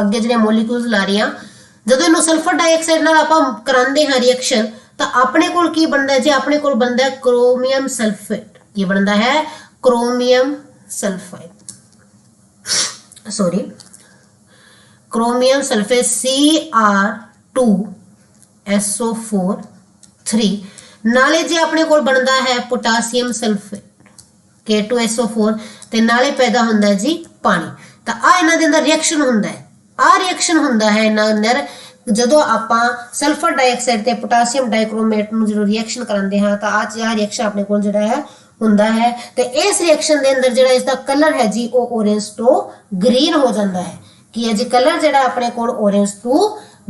ਅੱਗੇ ਜਿਹੜੇ ਮੋਲੀਕਿਊਲਸ ਲਾ ਰਹੀ ਆ ਜਦੋਂ ਇਹਨੂੰ ਸਲਫਰ ਡਾਈਆਕਸਾਈਡ ਨਾਲ ਆਪਾਂ ਕਰਾਉਂਦੇ ਹਾਂ ਰਿਐਕਸ਼ਨ ਤਾਂ ਆਪਣੇ ਕੋਲ ਕੀ ਬਣਦਾ ਜੀ ਆਪਣੇ ਕੋਲ ਬਣਦਾ ਕ੍ਰੋਮੀਅਮ ਸਲਫੇਟ। ਕੀ ਬਣਦਾ ਹੈ chromium sulphide sorry chromium sulphate Cr2SO4 नाले जी अपने कोल बनता है पोटासियम सल्फेट K2SO4 ते नाले पैदा होंदा है जी पानी। तो आ इन्हां दे अंदर रिएक्शन होंदा है आ रिएक्शन होंदा है इन्हां अंदर जदों आपां सल्फर डाइऑक्साइड ते पोटासियम डाइक्रोमेट नूं जदों रिएक्शन करांदे हां तां आ रिएक्शन अपने कोल जिहड़ा है हुंदा है। ते इस रिएक्शन दे अंदर जिहड़ा इसदा कलर है जी वो ऑरेंज तो ग्रीन हो जांदा है कि है जी कलर जिहड़ा अपने कोल ऑरेंज टू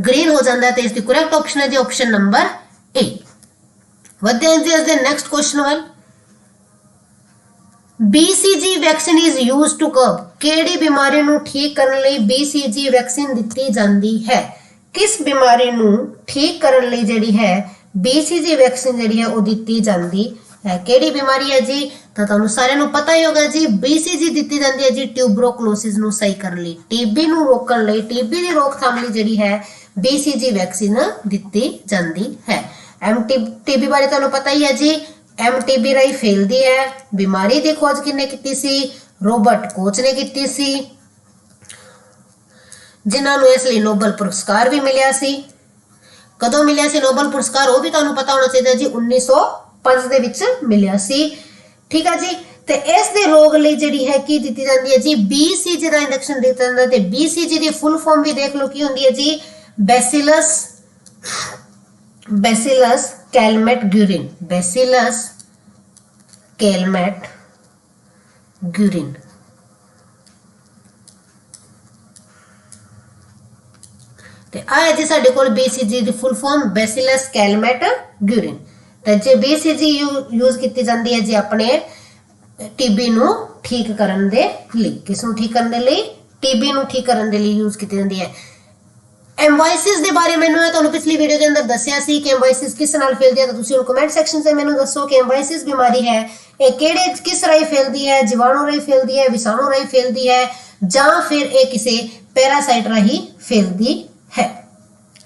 ग्रीन हो जाता है। तो इसकी करेक्ट ऑप्शन है जी ऑप्शन नंबर ए। वधदे हां जी इस दे नेक्स्ट क्वेश्चन वाल BCG vaccine is used to curb केड़ी बीमारी नू ठीक करने लई BCG वैक्सीन दित्ती जांदी है। किस बीमारी नू ठीक करने लई जेड़ी है BCG वैक्सीन जेड़ी है वो दित्ती जांदी है। केड़ी बीमारी है जी तो तुहानू सारे नू पता ही होगा जी BCG दित्ती जांदी है जी ट्यूबरोकुलोसिस नू सही करने लई TB नू रोकण लई TB दी रोकथाम लई जेड़ी है BCG वैक्सीन दित्ती जांदी है। TB बारे तुहानू पता ही है जी MTB राही फैलदी है। बीमारी दी खोज किन्ने कीती सी रॉबर्ट कोच ने कीती सी जिन्हां नू इस लई नोबल पुरस्कार भी मिलिया सी। कदों मिलिया सी नोबल पुरस्कार वो भी तुहानू पता होना चाहिए जी 1905 ਦੇ ਵਿੱਚ ਮਿਲਿਆ ਸੀ। ठीक है जी। ਤੇ ਇਸ ਦੇ ਰੋਗ ਲਈ ਜਿਹੜੀ ਹੈ ਕੀ ਦਿੱਤੀ ਜਾਂਦੀ ਹੈ ਜੀ BCG ਦਾ ਇੰਜੈਕਸ਼ਨ ਦਿੱਤਾ ਜਾਂਦਾ ਤੇ BCG ਦੀ ਫੁੱਲ ਫਾਰਮ ਵੀ ਦੇਖ ਲਓ ਕੀ ਹੁੰਦੀ ਹੈ ਜੀ ਬੈਸਿਲਸ ਕੈਲਮੇਟ ਗੁਰਿਨ ਤੇ ਆ ਹੈ ਜੀ ਸਾਡੇ ਕੋਲ BCG ਦੀ ਫੁੱਲ ਫਾਰਮ ਬੈਸਿਲਸ ਕੈਲਮੇਟ ਗੁਰਿਨ। ਤੇ ਜੇ BCG यूज की जाती है जी अपने TB नू ठीक करने दे लई किस नू ठीक करने दे लई TB नू ठीक करने दे लई यूज की जाती है। एम्बाइसिस दे बारे में मैं तुहानू पिछली वीडियो के अंदर दस्सिया सी कि एम्बाइसिस किस नाल फैलदी है तो तुसीं कमेंट सेक्शन से मैनू दसो कि एम्बाइसिस बीमारी है ये किहड़े किस राही फैलदी है जीवाणु राही फैलदी है विषाणु राही फैलदी है जां फिर ये किसी पैरासाइट राही फैलदी है।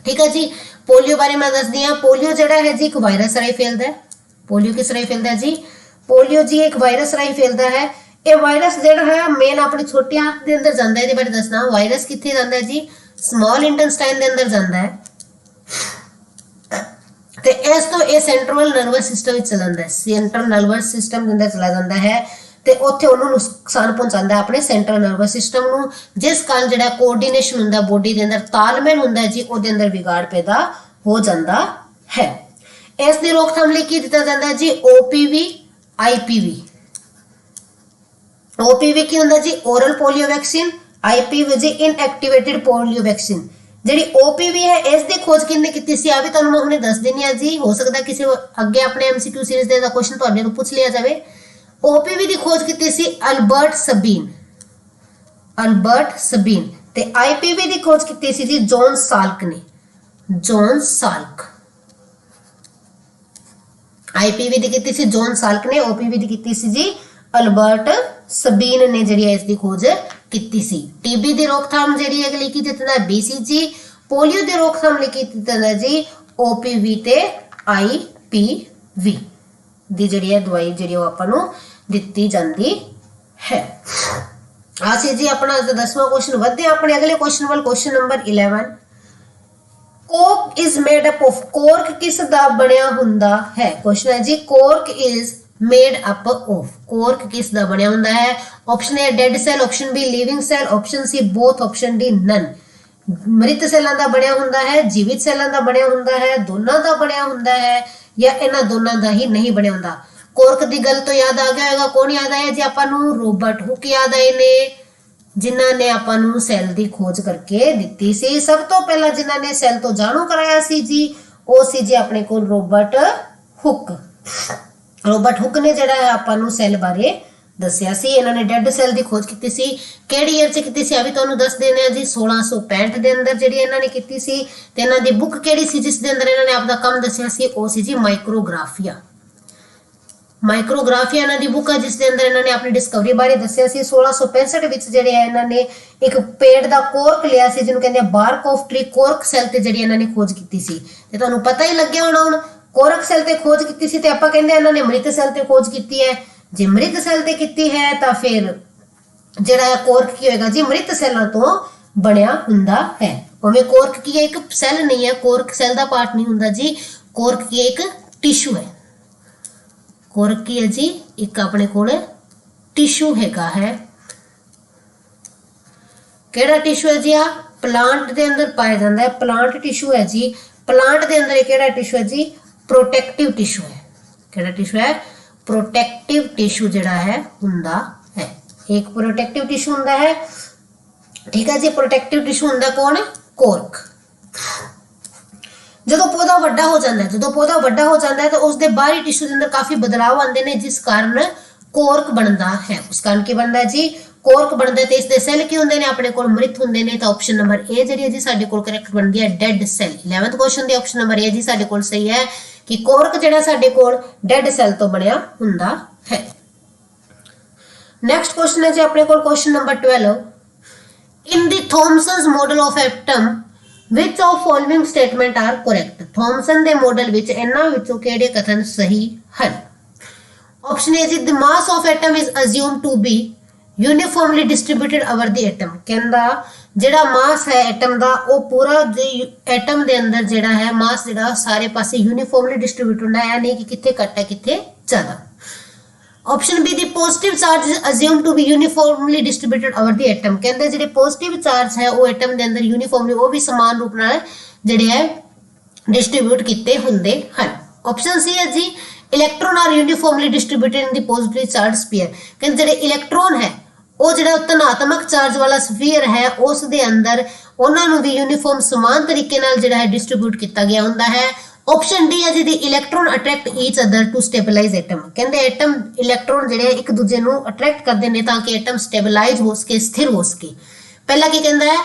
ठीक है जी। पोलियो बारे में दस दिया पोलियो जड़ा है जी एक वायरस राही फैलदा है। पोलियो किस राही फैलदा है जी पोलियो जी एक वायरस राही फैलदा है। ये वायरस जड़ा है मेन अपनी छोटी आंत दे अंदर जांदा है। इहदे बारे दसना वायरस कित्थे जांदा है जी स्मॉल इंटेस्टाइन दे अंदर जांदा है ते इस तो ये सेंट्रल नर्वस सिस्टम विच चला जांदा है सेंट्रल नर्वस सिस्टम दे अंदर चला जांदा है ते उत्थे उन्होंने नुकसान पहुंचाता है अपने सेंट्रल नर्वस सिस्टम नू जिस कारण जिहड़ा कोऑर्डिनेशन हुंदा बॉडी दे अंदर तालमेल हुंदा है जी ओहदे अंदर बिगाड़ पैदा हो जाता है। इस दी रोकथाम लई की दित्ता जांदा है जी OPV IPV। OPV की हुंदा जी ओरल पोलियो वैक्सीन IPV जी इनएक्टिवेटेड पोलियो वैक्सीन। जिहड़ी OPV है इस दी खोज किन्ने कीती सी आ भी तुहानू मैं हुणे दस दिंदी हां जी हो सकदा किसी अगे अपने MCQ सीरीज दे दा क्वेश्चन तुहाडे नू पुछ लिया जावे। OPV दी खोज कीती सी अल्बर्ट सबीन ते IPV दी खोज कीती सी जी जॉन साल्क ने IPV दी कीती सी जॉन साल्क ने OPV दी कीती सी जी अल्बर्ट सबीन ने जिहड़ी इस दी खोज कीती सी। TB दी रोकथाम जिहड़ी है लिखी दित्ता है BCG। पोलियो दी रोकथाम लिखी दित्ता है जी OPV ते IPV दी जिहड़ी है दवाई जिहड़ी वो आपां नू दित्ती जांदी है। आ सी जी अपना 10वां क्वेश्चन। वधदे अपने अगले क्वेश्चन वाल क्वेश्चन नंबर 11 कोक is made up of cork किस दा बनिया हुंदा है। क्वेश्चन है जी cork is made up of cork किस दा बनिया हुंदा है। Option A dead cell option B living cell option C both option D none. ਮ੍ਰਿਤ ਸੈੱਲਾਂ ਦਾ ਬਣਿਆ ਹੁੰਦਾ ਹੈ, ਜੀਵਿਤ ਸੈੱਲਾਂ ਦਾ ਬਣਿਆ ਹੁੰਦਾ ਹੈ, ਦੋਨਾਂ ਦਾ ਬਣਿਆ ਹੁੰਦਾ ਹੈ ਜਾਂ ਇਹਨਾਂ ਦੋਨਾਂ ਦਾ ਹੀ ਨਹੀਂ ਬਣਿਆ ਹੁੰਦਾ। ਕੋਰਕ ਦੀ ਗੱਲ ਤੋਂ ਯਾਦ ਆ ਗਿਆ ਹੋਵੇਗਾ, ਕੌਣ ਯਾਦ ਆਇਆ ਜੀ ਆਪਾਂ ਨੂੰ? ਰੋਬਰਟ ਹੁੱਕ ਯਾਦ ਆਏ ਨੇ, ਜਿਨ੍ਹਾਂ ਨੇ ਆਪਾਂ ਨੂੰ ਸੈੱਲ ਦੀ ਖੋਜ ਕਰਕੇ ਦਿੱਤੀ ਸੀ। ਸਭ ਤੋਂ ਪਹਿਲਾਂ ਜਿਨ੍ਹਾਂ ਨੇ ਸੈੱਲ ਤੋਂ ਜਾਣੂ ਕਰਾਇਆ ਸੀ ਜੀ, ਉਹ ਸੀ ਜੀ ਆਪਣੇ ਕੋਲ ਰੋਬਰਟ ਹੁੱਕ। ਰੋਬਰਟ ਹੁੱਕ ਨੇ ਜਿਹੜਾ ਆਪਾਂ ਨੂੰ ਸੈੱਲ ਬਾਰੇ ਦੱਸਿਆ ਸੀ। ਇਹਨਾਂ ਨੇ ਡੈਡ ਸੈੱਲ ਦੀ ਖੋਜ ਕੀਤੀ ਸੀ। ਕਿਹੜੀ ਈਅਰ 'ਚ ਕੀਤੀ ਸੀ ਆ ਵੀ ਤੁਹਾਨੂੰ ਦੱਸ ਦੇਣੇ ਆ ਜੀ, 1665 ਦੇ ਅੰਦਰ ਜਿਹੜੀ ਇਹਨਾਂ ਨੇ ਕੀਤੀ ਸੀ। ਤੇ ਇਹਨਾਂ ਦੀ ਬੁੱਕ ਕਿਹੜੀ ਸੀ ਜਿਸ ਦੇ ਅੰਦਰ ਇਹਨਾਂ ਨੇ ਆਪਦਾ ਕੰਮ ਦੱਸਿਆ ਸੀ? ਉਹ ਸੀ ਜੀ ਮਾਈਕਰੋਗ੍ਰਾਫੀਆ। ਮਾਈਕਰੋਗ੍ਰਾਫੀਆ ਇਹਨਾਂ ਦੀ ਬੁੱਕ ਹੈ ਜਿਸ ਦੇ ਅੰਦਰ ਇਹਨਾਂ ਨੇ ਆਪਣੀ ਡਿਸਕਵਰੀ ਬਾਰੇ ਦੱਸਿਆ ਸੀ। 1665 ਵਿੱਚ ਜਿਹੜੇ ਹੈ ਇਹਨਾਂ ਨੇ ਇੱਕ ਪੇੜ ਦਾ ਕੋਰਕ ਲਿਆ ਸੀ ਜਿਹਨੂੰ ਕਹਿੰਦੇ ਆ ਬਾਰਕ ਆਫ ਟਰੀ, ਕੋਰਕ ਸੈੱਲ ਤੇ ਜਿਹੜੀ ਇਹਨਾਂ ਨੇ ਖੋਜ ਕੀਤੀ ਸੀ। ਤੇ ਤੁਹਾਨੂੰ ਪਤਾ ਹੀ ਲੱਗਿਆ ਹੋਣਾ ਹੁਣ ਕੋਰਕ ਸੈੱਲ ਤੇ ਖੋਜ ਕੀਤੀ ਸੀ ਤੇ ਆਪਾਂ ਕਹਿੰਦੇ ਇਹਨਾਂ ਨੇ ਮ੍ਰਿਤ ਸੈੱਲ ਤੇ ਖੋਜ ਕੀਤੀ ਹੈ। ਜੇ ਮ੍ਰਿਤ ਸੈੱਲ ਤੇ ਕੀਤੀ ਹੈ ਤਾਂ ਫਿਰ ਜਿਹੜਾ ਕੋਰਕ ਕੀ ਹੋਏਗਾ ਜੀ? ਮ੍ਰਿਤ ਸੈੱਲਾਂ ਤੋਂ ਬਣਿਆ ਹੁੰਦਾ ਹੈ। ਉਵੇਂ ਕੋਰਕ ਕੀ ਹੈ? ਇੱਕ ਸੈੱਲ ਨਹੀਂ ਹੈ, ਕੋਰਕ ਸੈੱਲ ਦਾ ਪਾਰਟ ਨਹੀਂ ਹੁੰਦਾ ਜੀ। ਕੋਰਕ ਕੀ ਹੈ? ਇੱਕ ਟਿਸ਼ੂ ਹੈ। ਕੋਰਕ ਕੀ ਹੈ ਜੀ? ਇੱਕ ਆਪਣੇ ਕੋਲ ਟਿਸ਼ੂ ਹੈਗਾ ਹੈ। ਕਿਹੜਾ ਟਿਸ਼ੂ ਹੈ ਜੀ? ਆ ਪਲਾਂਟ ਦੇ ਅੰਦਰ ਪਾਇਆ ਜਾਂਦਾ ਹੈ, ਪਲਾਂਟ ਟਿਸ਼ੂ ਹੈ ਜੀ। ਪਲਾਂਟ ਦੇ ਅੰਦਰ ਕਿਹੜਾ ਟਿਸ਼ੂ ਹੈ ਜੀ? ਪ੍ਰੋਟੈਕਟਿਵ ਟਿਸ਼ੂ ਹੈ। ਕਿਹੜਾ ਟਿਸ਼ੂ ਹੈ? प्रोटेक्टिव टिश्यू जड़ा है हुंदा है। एक प्रोटेक्टिव टिश्यू हुंदा है, ठीक है जी। प्रोटेक्टिव टिश्यू हुंदा कौन है? कोर्क। जदों पौधा वड्डा हो जाता है, जदों पौधा वड्डा हो जाता है तो उसके बाहरी टिश्यू के अंदर काफी बदलाव आते हैं जिस कारण कोर्क बनता है। उस कारण की बनता है जी? कोर्क बनता है। तो इसके सैल की होंगे ने अपने को मृत होंगे ने। तो ऑप्शन नंबर ए जी है जी साडे कोल करैक्ट बनती है डेड सैल। 11th क्वेश्चन दी ऑप्शन नंबर ए जी साडे कोल सही है कि कोर्क जिहड़ा साडे कोल डेड सैल तो बनया हुंदा है। नेक्स्ट क्वेश्चन है जी अपने कोल question number 12। In the Thomson's model of atom which of following statement are correct? Thomson दे मॉडल विच इन्हां विचों किहड़े कथन सही हैं? ऑप्शन ए जी the mass of atom is assumed to be uniformly distributed over the atom. कहंदा ਜਿਹੜਾ ਮਾਸ ਹੈ ਐਟਮ ਦਾ ਉਹ ਪੂਰਾ ਐਟਮ ਦੇ ਅੰਦਰ ਜਿਹੜਾ ਹੈ ਮਾਸ ਜਿਹੜਾ ਸਾਰੇ ਪਾਸੇ ਯੂਨੀਫਾਰਮਲੀ ਡਿਸਟ੍ਰੀਬਿਊਟ ਹੁੰਦਾ ਹੈ, ਨਹੀਂ ਕਿ ਕਿੱਥੇ ਘੱਟ ਹੈ ਕਿੱਥੇ ਜ਼ਿਆਦਾ। Option B the positive charge is assumed to be uniformly distributed over the atom. ਕਹਿੰਦੇ ਜਿਹੜੇ ਪੋਜ਼ਿਟਿਵ ਚਾਰਜ ਹੈ ਉਹ ਐਟਮ ਦੇ ਅੰਦਰ ਯੂਨੀਫਾਰਮਲੀ ਉਹ ਵੀ ਸਮਾਨ ਰੂਪ ਨਾਲ ਜਿਹੜੇ ਹੈ ਡਿਸਟ੍ਰੀਬਿਊਟ ਕੀਤੇ ਹੁੰਦੇ ਹਨ। ਆਪਸ਼ਨ ਸੀ ਹੈ ਜੀ ਇਲੈਕਟ੍ਰੋਨ ਆਰ ਯੂਨੀਫਾਰਮਲੀ ਡਿਸਟ੍ਰੀਬਿਊਟਡ ਇਨ ਦੀ ਪੋਜ਼ਿਟਿਵ ਚਾਰਜ ਸਫੀਅਰ। ਕਹਿੰਦੇ ਜਿਹੜੇ ਇਲੈਕਟ੍ਰੋਨ ਹੈ ਉਹ ਜਿਹੜਾ ਧਨਾਤਮਕ ਚਾਰਜ ਵਾਲਾ ਸਫੀਅਰ ਹੈ ਉਸ ਦੇ ਅੰਦਰ ਉਹਨਾਂ ਨੂੰ ਵੀ ਯੂਨੀਫਾਰਮ ਸਮਾਨ ਤਰੀਕੇ ਨਾਲ ਜਿਹੜਾ ਹੈ ਡਿਸਟ੍ਰੀਬਿਊਟ ਕੀਤਾ ਗਿਆ ਹੁੰਦਾ ਹੈ। ਆਪਸ਼ਨ ਡੀ ਹੈ ਜਿਹਦੀ electron attract each other to stabilise atom. ਕਹਿੰਦੇ ਐਟਮ ਇਲੈਕਟ੍ਰੋਨ ਜਿਹੜੇ ਇੱਕ ਦੂਜੇ ਨੂੰ ਅਟਰੈਕਟ ਕਰਦੇ ਨੇ ਤਾਂ ਕਿ ਐਟਮ ਸਟੇਬਲਾਈਜ਼ ਹੋ ਸਕੇ, ਸਥਿਰ ਹੋ ਸਕੇ। ਪਹਿਲਾ ਕੀ ਕਹਿੰਦਾ ਹੈ?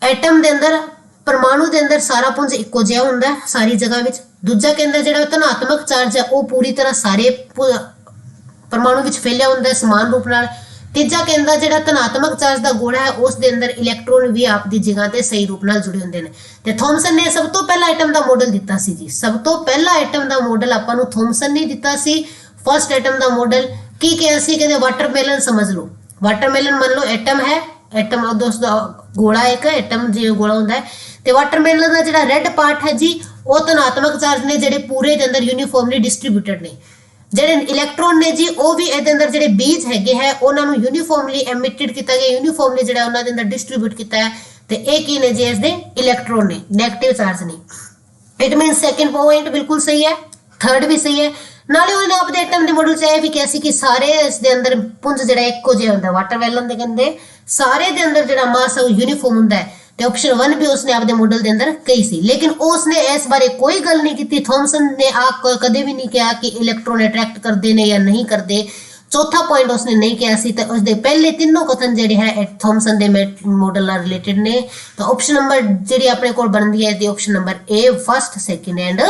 ਐਟਮ ਦੇ ਅੰਦਰ ਪਰਮਾਣੂ ਦੇ ਅੰਦਰ ਸਾਰਾ ਪੁੰਜ ਇੱਕੋ ਜਿਹਾ ਹੁੰਦਾ ਹੈ ਸਾਰੀ ਜਗ੍ਹਾ ਵਿੱਚ। ਦੂਜਾ ਕਹਿੰਦਾ ਜਿਹੜਾ ਧਨਾਤਮਕ ਚਾਰਜ ਹੈ ਉਹ ਪੂਰੀ ਤਰ੍ਹਾਂ ਸਾਰੇ ਪਰਮਾਣੂ ਵਿੱਚ ਫੈਲਿਆ ਹੁੰਦਾ ਹੈ ਸਮਾਨ ਰੂਪ ਨਾਲ। ਤੀਜਾ ਕਹਿੰਦਾ ਜਿਹੜਾ ਧਨਾਤਮਕ ਚਾਰਜ ਦਾ ਗੋਲਾ ਹੈ ਉਸ ਦੇ ਅੰਦਰ ਇਲੈਕਟ੍ਰੋਨ ਵੀ ਆਪਦੀ ਜਗ੍ਹਾ ਤੇ ਸਹੀ ਰੂਪ ਨਾਲ ਜੁੜੇ ਹੁੰਦੇ ਨੇ। ਤੇ ਥਾਮਸਨ ਨੇ ਸਭ ਤੋਂ ਪਹਿਲਾ ਐਟਮ ਦਾ ਮਾਡਲ ਦਿੱਤਾ ਸੀ ਜੀ। ਸਭ ਤੋਂ ਪਹਿਲਾ ਐਟਮ ਦਾ ਮਾਡਲ ਆਪਾਂ ਨੂੰ ਥਾਮਸਨ ਨੇ ਦਿੱਤਾ ਸੀ। ਫਸਟ ਐਟਮ ਦਾ ਮਾਡਲ ਕੀ ਕਿਹਾ ਸੀ? ਕਹਿੰਦੇ ਵਾਟਰਮੈਲਨ ਸਮਝ ਲਓ। ਵਾਟਰਮੈਲਨ ਮੰਨ ਲਓ ਐਟਮ ਹੈ, ਐਟਮ ਦੋਸਤ ਦਾ ਗੋਲਾ ਇੱਕ ਐਟਮ ਜਿਵੇਂ ਗੋਲਾ ਹੁੰਦਾ ਹੈ ਤੇ ਵਾਟਰਮੈਲਨ ਦਾ ਜਿਹੜਾ ਰੈੱਡ ਪਾਰਟ ਹੈ ਜੀ ਉਹ ਧਨਾਤਮਕ ਚਾਰਜ ਨੇ ਜਿਹੜੇ ਪੂਰੇ ਦੇ ਅੰਦਰ ਯੂਨੀਫਾਰਮਲੀ ਡਿਸਟ੍ਰੀਬਿਊਟਡ ਨੇ। ਜਿਹੜੇ ਇਲੈਕਟ੍ਰੋਨ ਨੇ ਜੀ ਉਹ ਵੀ ਇਹਦੇ ਅੰਦਰ ਜਿਹੜੇ ਬੀਜ ਹੈਗੇ ਹੈ ਉਹਨਾਂ ਨੂੰ ਯੂਨੀਫਾਰਮਲੀ ਐਮਿਟਡ ਕੀਤਾ ਗਿਆ, ਯੂਨੀਫਾਰਮਲੀ ਜਿਹੜਾ ਉਹਨਾਂ ਦੇ ਅੰਦਰ ਡਿਸਟ੍ਰੀਬਿਊਟ ਕੀਤਾ ਹੈ। ਤੇ ਇਹ ਕੀ ਨੇ ਜੀ? ਇਸ ਦੇ ਇਲੈਕਟ੍ਰੋਨ ਨੇ, ਨੈਗੇਟਿਵ ਚਾਰਜ ਨੇ। ਇਟ ਮੀਨਸ ਸੈਕੰਡ ਪੁਆਇੰਟ ਬਿਲਕੁਲ ਸਹੀ ਹੈ, ਥਰਡ ਵੀ ਸਹੀ ਹੈ। ਨਾਲੇ ਉਹਨੇ ਆਪਦੇ ਐਟਮ ਦੇ ਮਾਡਲ 'ਚ ਇਹ ਵੀ ਕਿਹਾ ਸੀ ਕਿ ਸਾਰੇ ਇਸ ਦੇ ਅੰਦਰ ਪੁੰਜ ਜਿਹੜਾ ਇੱਕੋ ਜਿਹਾ ਹੁੰਦਾ। ਵਾਟਰਮੈਲਨ ਦੇ ਕਹਿੰਦੇ ਸਾਰੇ ਦੇ ਅੰਦਰ ਜਿਹੜਾ ਮਾਸ ਹੈ ਉਹ ਯੂਨੀਫਾਰਮ ਹੁੰਦਾ ਹੈ। ਤੇ ਆਪਸ਼ਨ 1 ਵੀ ਉਸਨੇ ਆਪਦੇ ਮਾਡਲ ਦੇ ਅੰਦਰ ਕਹੀ ਸੀ, ਲੇਕਿਨ ਉਸਨੇ ਇਸ ਬਾਰੇ ਕੋਈ ਗੱਲ ਨਹੀਂ ਕੀਤੀ। ਥਾਮਸਨ ਨੇ ਕਦੇ ਵੀ ਨਹੀਂ ਕਿਹਾ ਕਿ ਇਲੈਕਟ੍ਰੋਨ ਅਟਰੈਕਟ ਕਰਦੇ ਨੇ ਜਾਂ ਨਹੀਂ ਕਰਦੇ। ਚੌਥਾ ਪੁਆਇੰਟ ਉਸਨੇ ਨਹੀਂ ਕਿਹਾ ਸੀ। ਤੇ ਉਸਦੇ ਪਹਿਲੇ ਤਿੰਨੋਂ ਕਥਨ ਜਿਹੜੇ ਹੈ ਥਾਮਸਨ ਦੇ ਮਾਡਲ ਨਾਲ ਰਿਲੇਟਡ ਨੇ। ਤਾਂ ਆਪਸ਼ਨ ਨੰਬਰ ਜਿਹੜੀ ਆਪਣੇ ਕੋਲ ਬਣਦੀ ਹੈ ਦੀ option number A, first, second and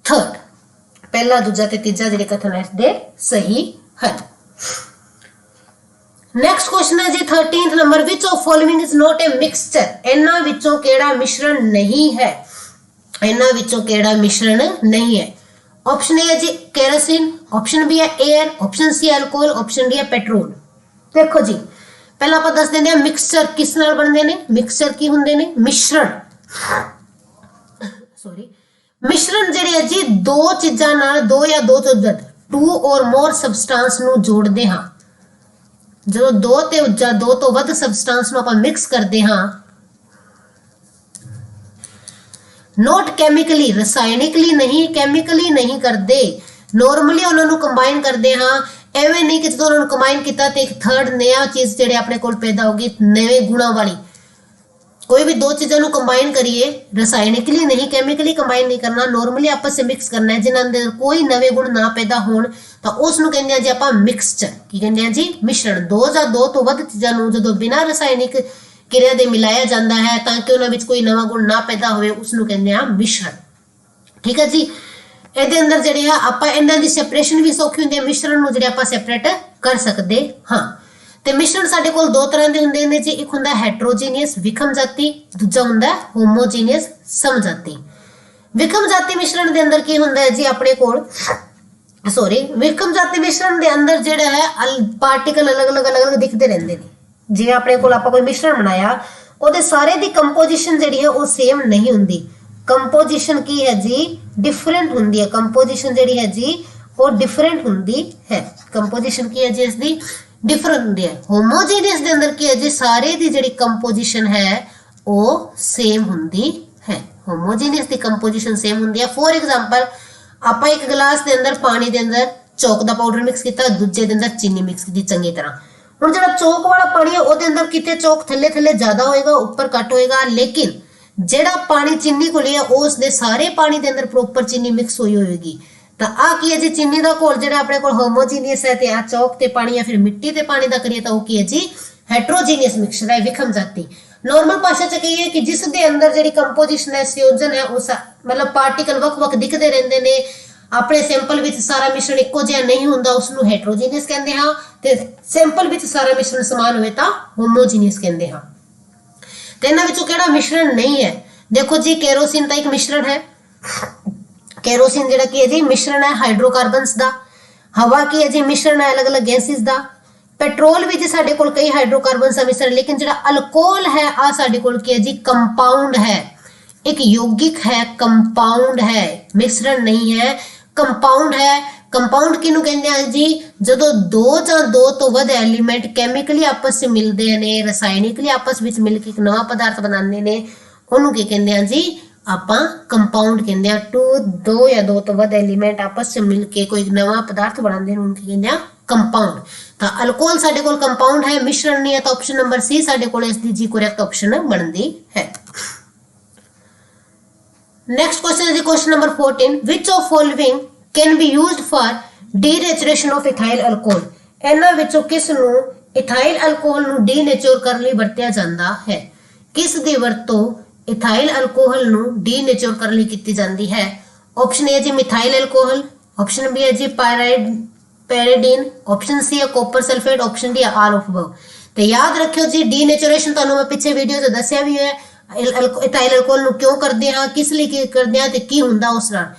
third. ਪਹਿਲਾ, ਦੂਜਾ ਤੇ ਤੀਜਾ ਜਿਹੜੇ ਕਥਨ ਇਸ ਦੇ ਸਹੀ ਹਨ। नेक्स्ट क्वेश्चन है जी 13th number, which of following is not a mixture. इन्हां विचों केड़ा मिश्रण नहीं है? इन्हां विचों केड़ा मिश्रण नहीं है? ऑप्शन ए है जी केरोसिन, ऑप्शन बी है air, option C alcohol, option D है पेट्रोल। देखो जी पहला आपां दस देंदे हां मिक्सचर किस नाल बनदे ने। मिक्सचर की हुंदे ने? मिश्रण, सॉरी मिश्रण जिहड़े है जी दो चीज़ां नाल, दो या दो तो वध, टू और मोर सबसटेंस नूं जोड़दे हां। जो दो तो वध सबसटेंस नूं आपां मिक्स करते हाँ नोट केमिकली, रसायनिकली नहीं, केमिकली नहीं करते, नॉर्मली उन्होंने कंबाइन करते हाँ। एवं नहीं कि जो उन्होंने कंबाइन किया तो एक थर्ड नया चीज जेडे अपने को पैदा होगी नवे गुणों वाली। कोई भी दो चीजों कंबाइन करिए, रसायनिकली नहीं केमिकली कंबाइन नहीं करना, नॉर्मली आपस से मिक्स करना है, जिन्हां अंदर कोई नवे गुण ना पैदा होण तो उसनूं कहंदे आ जी आपां मिक्सचर। की कहंदे आ जी मिश्रण। दो या दो तो वध चीजां नूं जदों बिना रसायनिक क्रिया दे मिलाया जाता है ताकि उन्हां विच कोई नवा गुण ना पैदा होवे, उसनूं कहंदे आ मिश्रण। ठीक है जी। ਇਹਦੇ ਅੰਦਰ ਜਿਹੜੇ ਆ ਆਪਾਂ ਇਹਨਾਂ ਦੀ ਸੈਪਰੇਸ਼ਨ ਵੀ ਸੌਖੀ ਹੁੰਦੀ ਹੈ, ਮਿਸ਼ਰਣ ਨੂੰ ਜਿਹੜੇ ਆਪਾਂ ਸੈਪਰੇਟ ਕਰ ਸਕਦੇ ਹਾਂ। ਤੇ ਮਿਸ਼ਰਣ ਸਾਡੇ ਕੋਲ ਦੋ ਤਰ੍ਹਾਂ ਦੇ ਹੁੰਦੇ ਨੇ ਜੀ, ਇੱਕ ਹੁੰਦਾ ਹੈਟਰੋਜੀਨੀਅਸ ਵਿਖਮ ਜਾਤੀ, ਦੂਜਾ ਹੁੰਦਾ ਹੋਮੋਜੀਨੀਅਸ ਸਮਜਾਤੀ। ਵਿਖਮ ਜਾਤੀ ਮਿਸ਼ਰਣ ਦੇ ਅੰਦਰ ਕੀ ਹੁੰਦਾ ਹੈ ਜੀ ਆਪਣੇ ਕੋਲ ਵਿਖਮ ਜਾਤੀ ਮਿਸ਼ਰਣ ਦੇ ਅੰਦਰ ਜਿਹੜਾ ਹੈ ਪਾਰਟੀਕਲ ਅਲੱਗ-ਅਲੱਗ ਦਿਖਦੇ ਰਹਿੰਦੇ ਨੇ। ਜਿਵੇਂ ਆਪਣੇ ਕੋਲ ਆਪਾਂ ਕੋਈ ਮਿਸ਼ਰਣ ਬਣਾਇਆ ਉਹਦੇ ਸਾਰੇ ਦੀ ਕੰਪੋਜੀਸ਼ਨ ਜਿਹੜੀ ਹੈ ਉਹ ਸੇਮ ਨਹੀਂ ਹੁੰਦੀ। ਕੰਪੋਜੀਸ਼ਨ ਕੀ ਹੈ ਜੀ डिफरेंट होंगी है, कंपोजिशन जी है जी वो डिफरेंट होंगी है। कंपोजिशन की है जी इसकी डिफरेंट होंगी है। होमोजीनियस के अंदर की है जी सारे दी जी कंपोजिशन है वो सेम होंगी है। होमोजीनियस की कंपोजिशन सेम होंगी है। फॉर एग्जांपल आप एक गिलास के अंदर पानी के अंदर चौक का पाउडर मिक्स किया, दूजे के अंदर चीनी मिक्स की चंगी तरह। हुण जिहड़ा चौक वाला पानी है वो अंदर किते चौक थले थले ज्यादा होएगा, ऊपर घट होएगा, लेकिन ਜਿਹੜਾ ਪਾਣੀ ਚੀਨੀ को लिया ਉਸ ਦੇ ਸਾਰੇ ਪਾਣੀ ਦੇ ਅੰਦਰ ਪ੍ਰੋਪਰ ਚੀਨੀ ਮਿਕਸ ਹੋਈ ਹੋਏਗੀ। ਤਾਂ ਆ ਕੀ ਹੈ ਜੀ ਚੀਨੀ ਦਾ ਘੋਲ ਜਿਹੜਾ ਆਪਣੇ ਕੋਲ ਹੋਮੋਜੀਨੀਅਸ ਹੈ, ਤੇ ਆ ਚੌਕ ਤੇ ਪਾਣੀ ਜਾਂ ਫਿਰ ਮਿੱਟੀ ਤੇ ਪਾਣੀ ਦਾ ਕਰੀਏ ਤਾਂ ਉਹ ਕੀ ਹੈ ਜੀ ਹੈਟਰੋਜੀਨੀਅਸ ਮਿਕਸਚਰ ਹੈ, ਵਿਖਮ ਜਾਤੀ। ਨੋਰਮਲ ਭਾਸ਼ਾ ਚ ਕਹੀਏ ਕਿ ਜਿਸ ਦੇ ਅੰਦਰ ਜਿਹੜੀ ਕੰਪੋਜੀਸ਼ਨ ਹੈ, ਸੰਯੋਜਨ ਹੈ, ਉਸ ਮਤਲਬ ਪਾਰਟੀਕਲ ਵੱਖ-ਵੱਖ ਦਿਖਦੇ ਰਹਿੰਦੇ ਨੇ, ਆਪਣੇ ਸੈਂਪਲ ਵਿੱਚ ਸਾਰਾ ਮਿਸ਼ਰਣ ਇੱਕੋ ਜਿਹਾ ਨਹੀਂ ਹੁੰਦਾ, ਉਸ ਨੂੰ ਹੈਟਰੋਜੀਨੀਅਸ ਕਹਿੰਦੇ ਹਾਂ, ਤੇ ਸੈਂਪਲ ਵਿੱਚ ਸਾਰਾ ਮਿਸ਼ਰਣ ਸਮਾਨ ਹੋਵੇ ਤਾਂ ਹੋਮੋਜੀਨੀਅਸ ਕਹਿੰਦੇ ਹਾਂ। ਤੇ ਇਹਨਾਂ ਵਿੱਚੋਂ ਕਿਹੜਾ ਮਿਸ਼ਰਣ ਨਹੀਂ ਹੈ? ਦੇਖੋ ਜੀ ਕੈਰੋਸਿਨ ਤਾਂ ਇੱਕ ਮਿਸ਼ਰਣ ਹੈ। ਕੈਰੋਸਿਨ ਜਿਹੜਾ ਕੀ ਹੈ ਜੀ ਮਿਸ਼ਰਣ ਹੈ ਹਾਈਡਰੋਕਾਰਬਨਸ ਦਾ। ਹਵਾ ਕੀ ਹੈ ਜੀ ਮਿਸ਼ਰਣ ਹੈ ਅਲੱਗ-ਅਲੱਗ ਗੈਸਿਸ ਦਾ। ਪੈਟਰੋਲ ਵੀ ਜੀ ਸਾਡੇ ਕੋਲ ਕਈ ਹਾਈਡਰੋਕਾਰਬਨਸ ਦਾ ਮਿਸ਼ਰਣ, ਲੇਕਿਨ ਜਿਹੜਾ ਅਲਕੋਹਲ ਹੈ ਆ ਸਾਡੇ ਕੋਲ ਕੀ ਹੈ ਜੀ ਕੰਪਾਊਂਡ ਹੈ, ਇੱਕ ਯੌਗਿਕ ਹੈ, ਕੰਪਾਊਂਡ ਹੈ, ਮਿਸ਼ਰਣ ਨਹੀਂ ਹੈ, ਕੰਪਾਊਂਡ ਹੈ। कंपाउंड किनू कहते हैं जी जो दो या दो तो वध एलीमेंट केमिकली आपस में मिलते हैं, रसायनिकली आपस में मिलकर एक नवा पदार्थ बनाते हैं, उन्होंने की कहते हैं जी आप कंपाउंड कहते हैं। टू दो या दो तो वध एलीमेंट आपस में मिलके कोई नवा पदार्थ बनाते हैं, उनकी कहते हैं कंपाउंड। तो अल्कोहल साडे कोल कंपाउंड है, मिश्रण नहीं है, तो ऑप्शन नंबर सी साडे कोल इसकी जी करेक्ट ऑप्शन बनती है। नेक्स्ट क्वेश्चन है जी question number 14, which of following can be used for denaturation of ethyl alcohol. इन्हां विचों किस नूं इथाइल अल्कोहल नूं डीनेचर करने लई वरतिया जांदा है? किस दी वरतों इथाइल अल्कोहल नूं डीनेचर करने लई कीती जांदी है? ऑप्शन ए जी मिथाइल अल्कोहल, ऑप्शन बी है जी पैराडीन, ऑप्शन सी है copper sulphate, option D all of above. ते याद रखियो जी डीनेचुरेशन तुहानूं मैं पिछे वीडियो च दस्सिया भी है, इथाइल अल्कोहल नूं क्यों करदे हां, किस लई करदे हां ते की हुंदा उस नाल।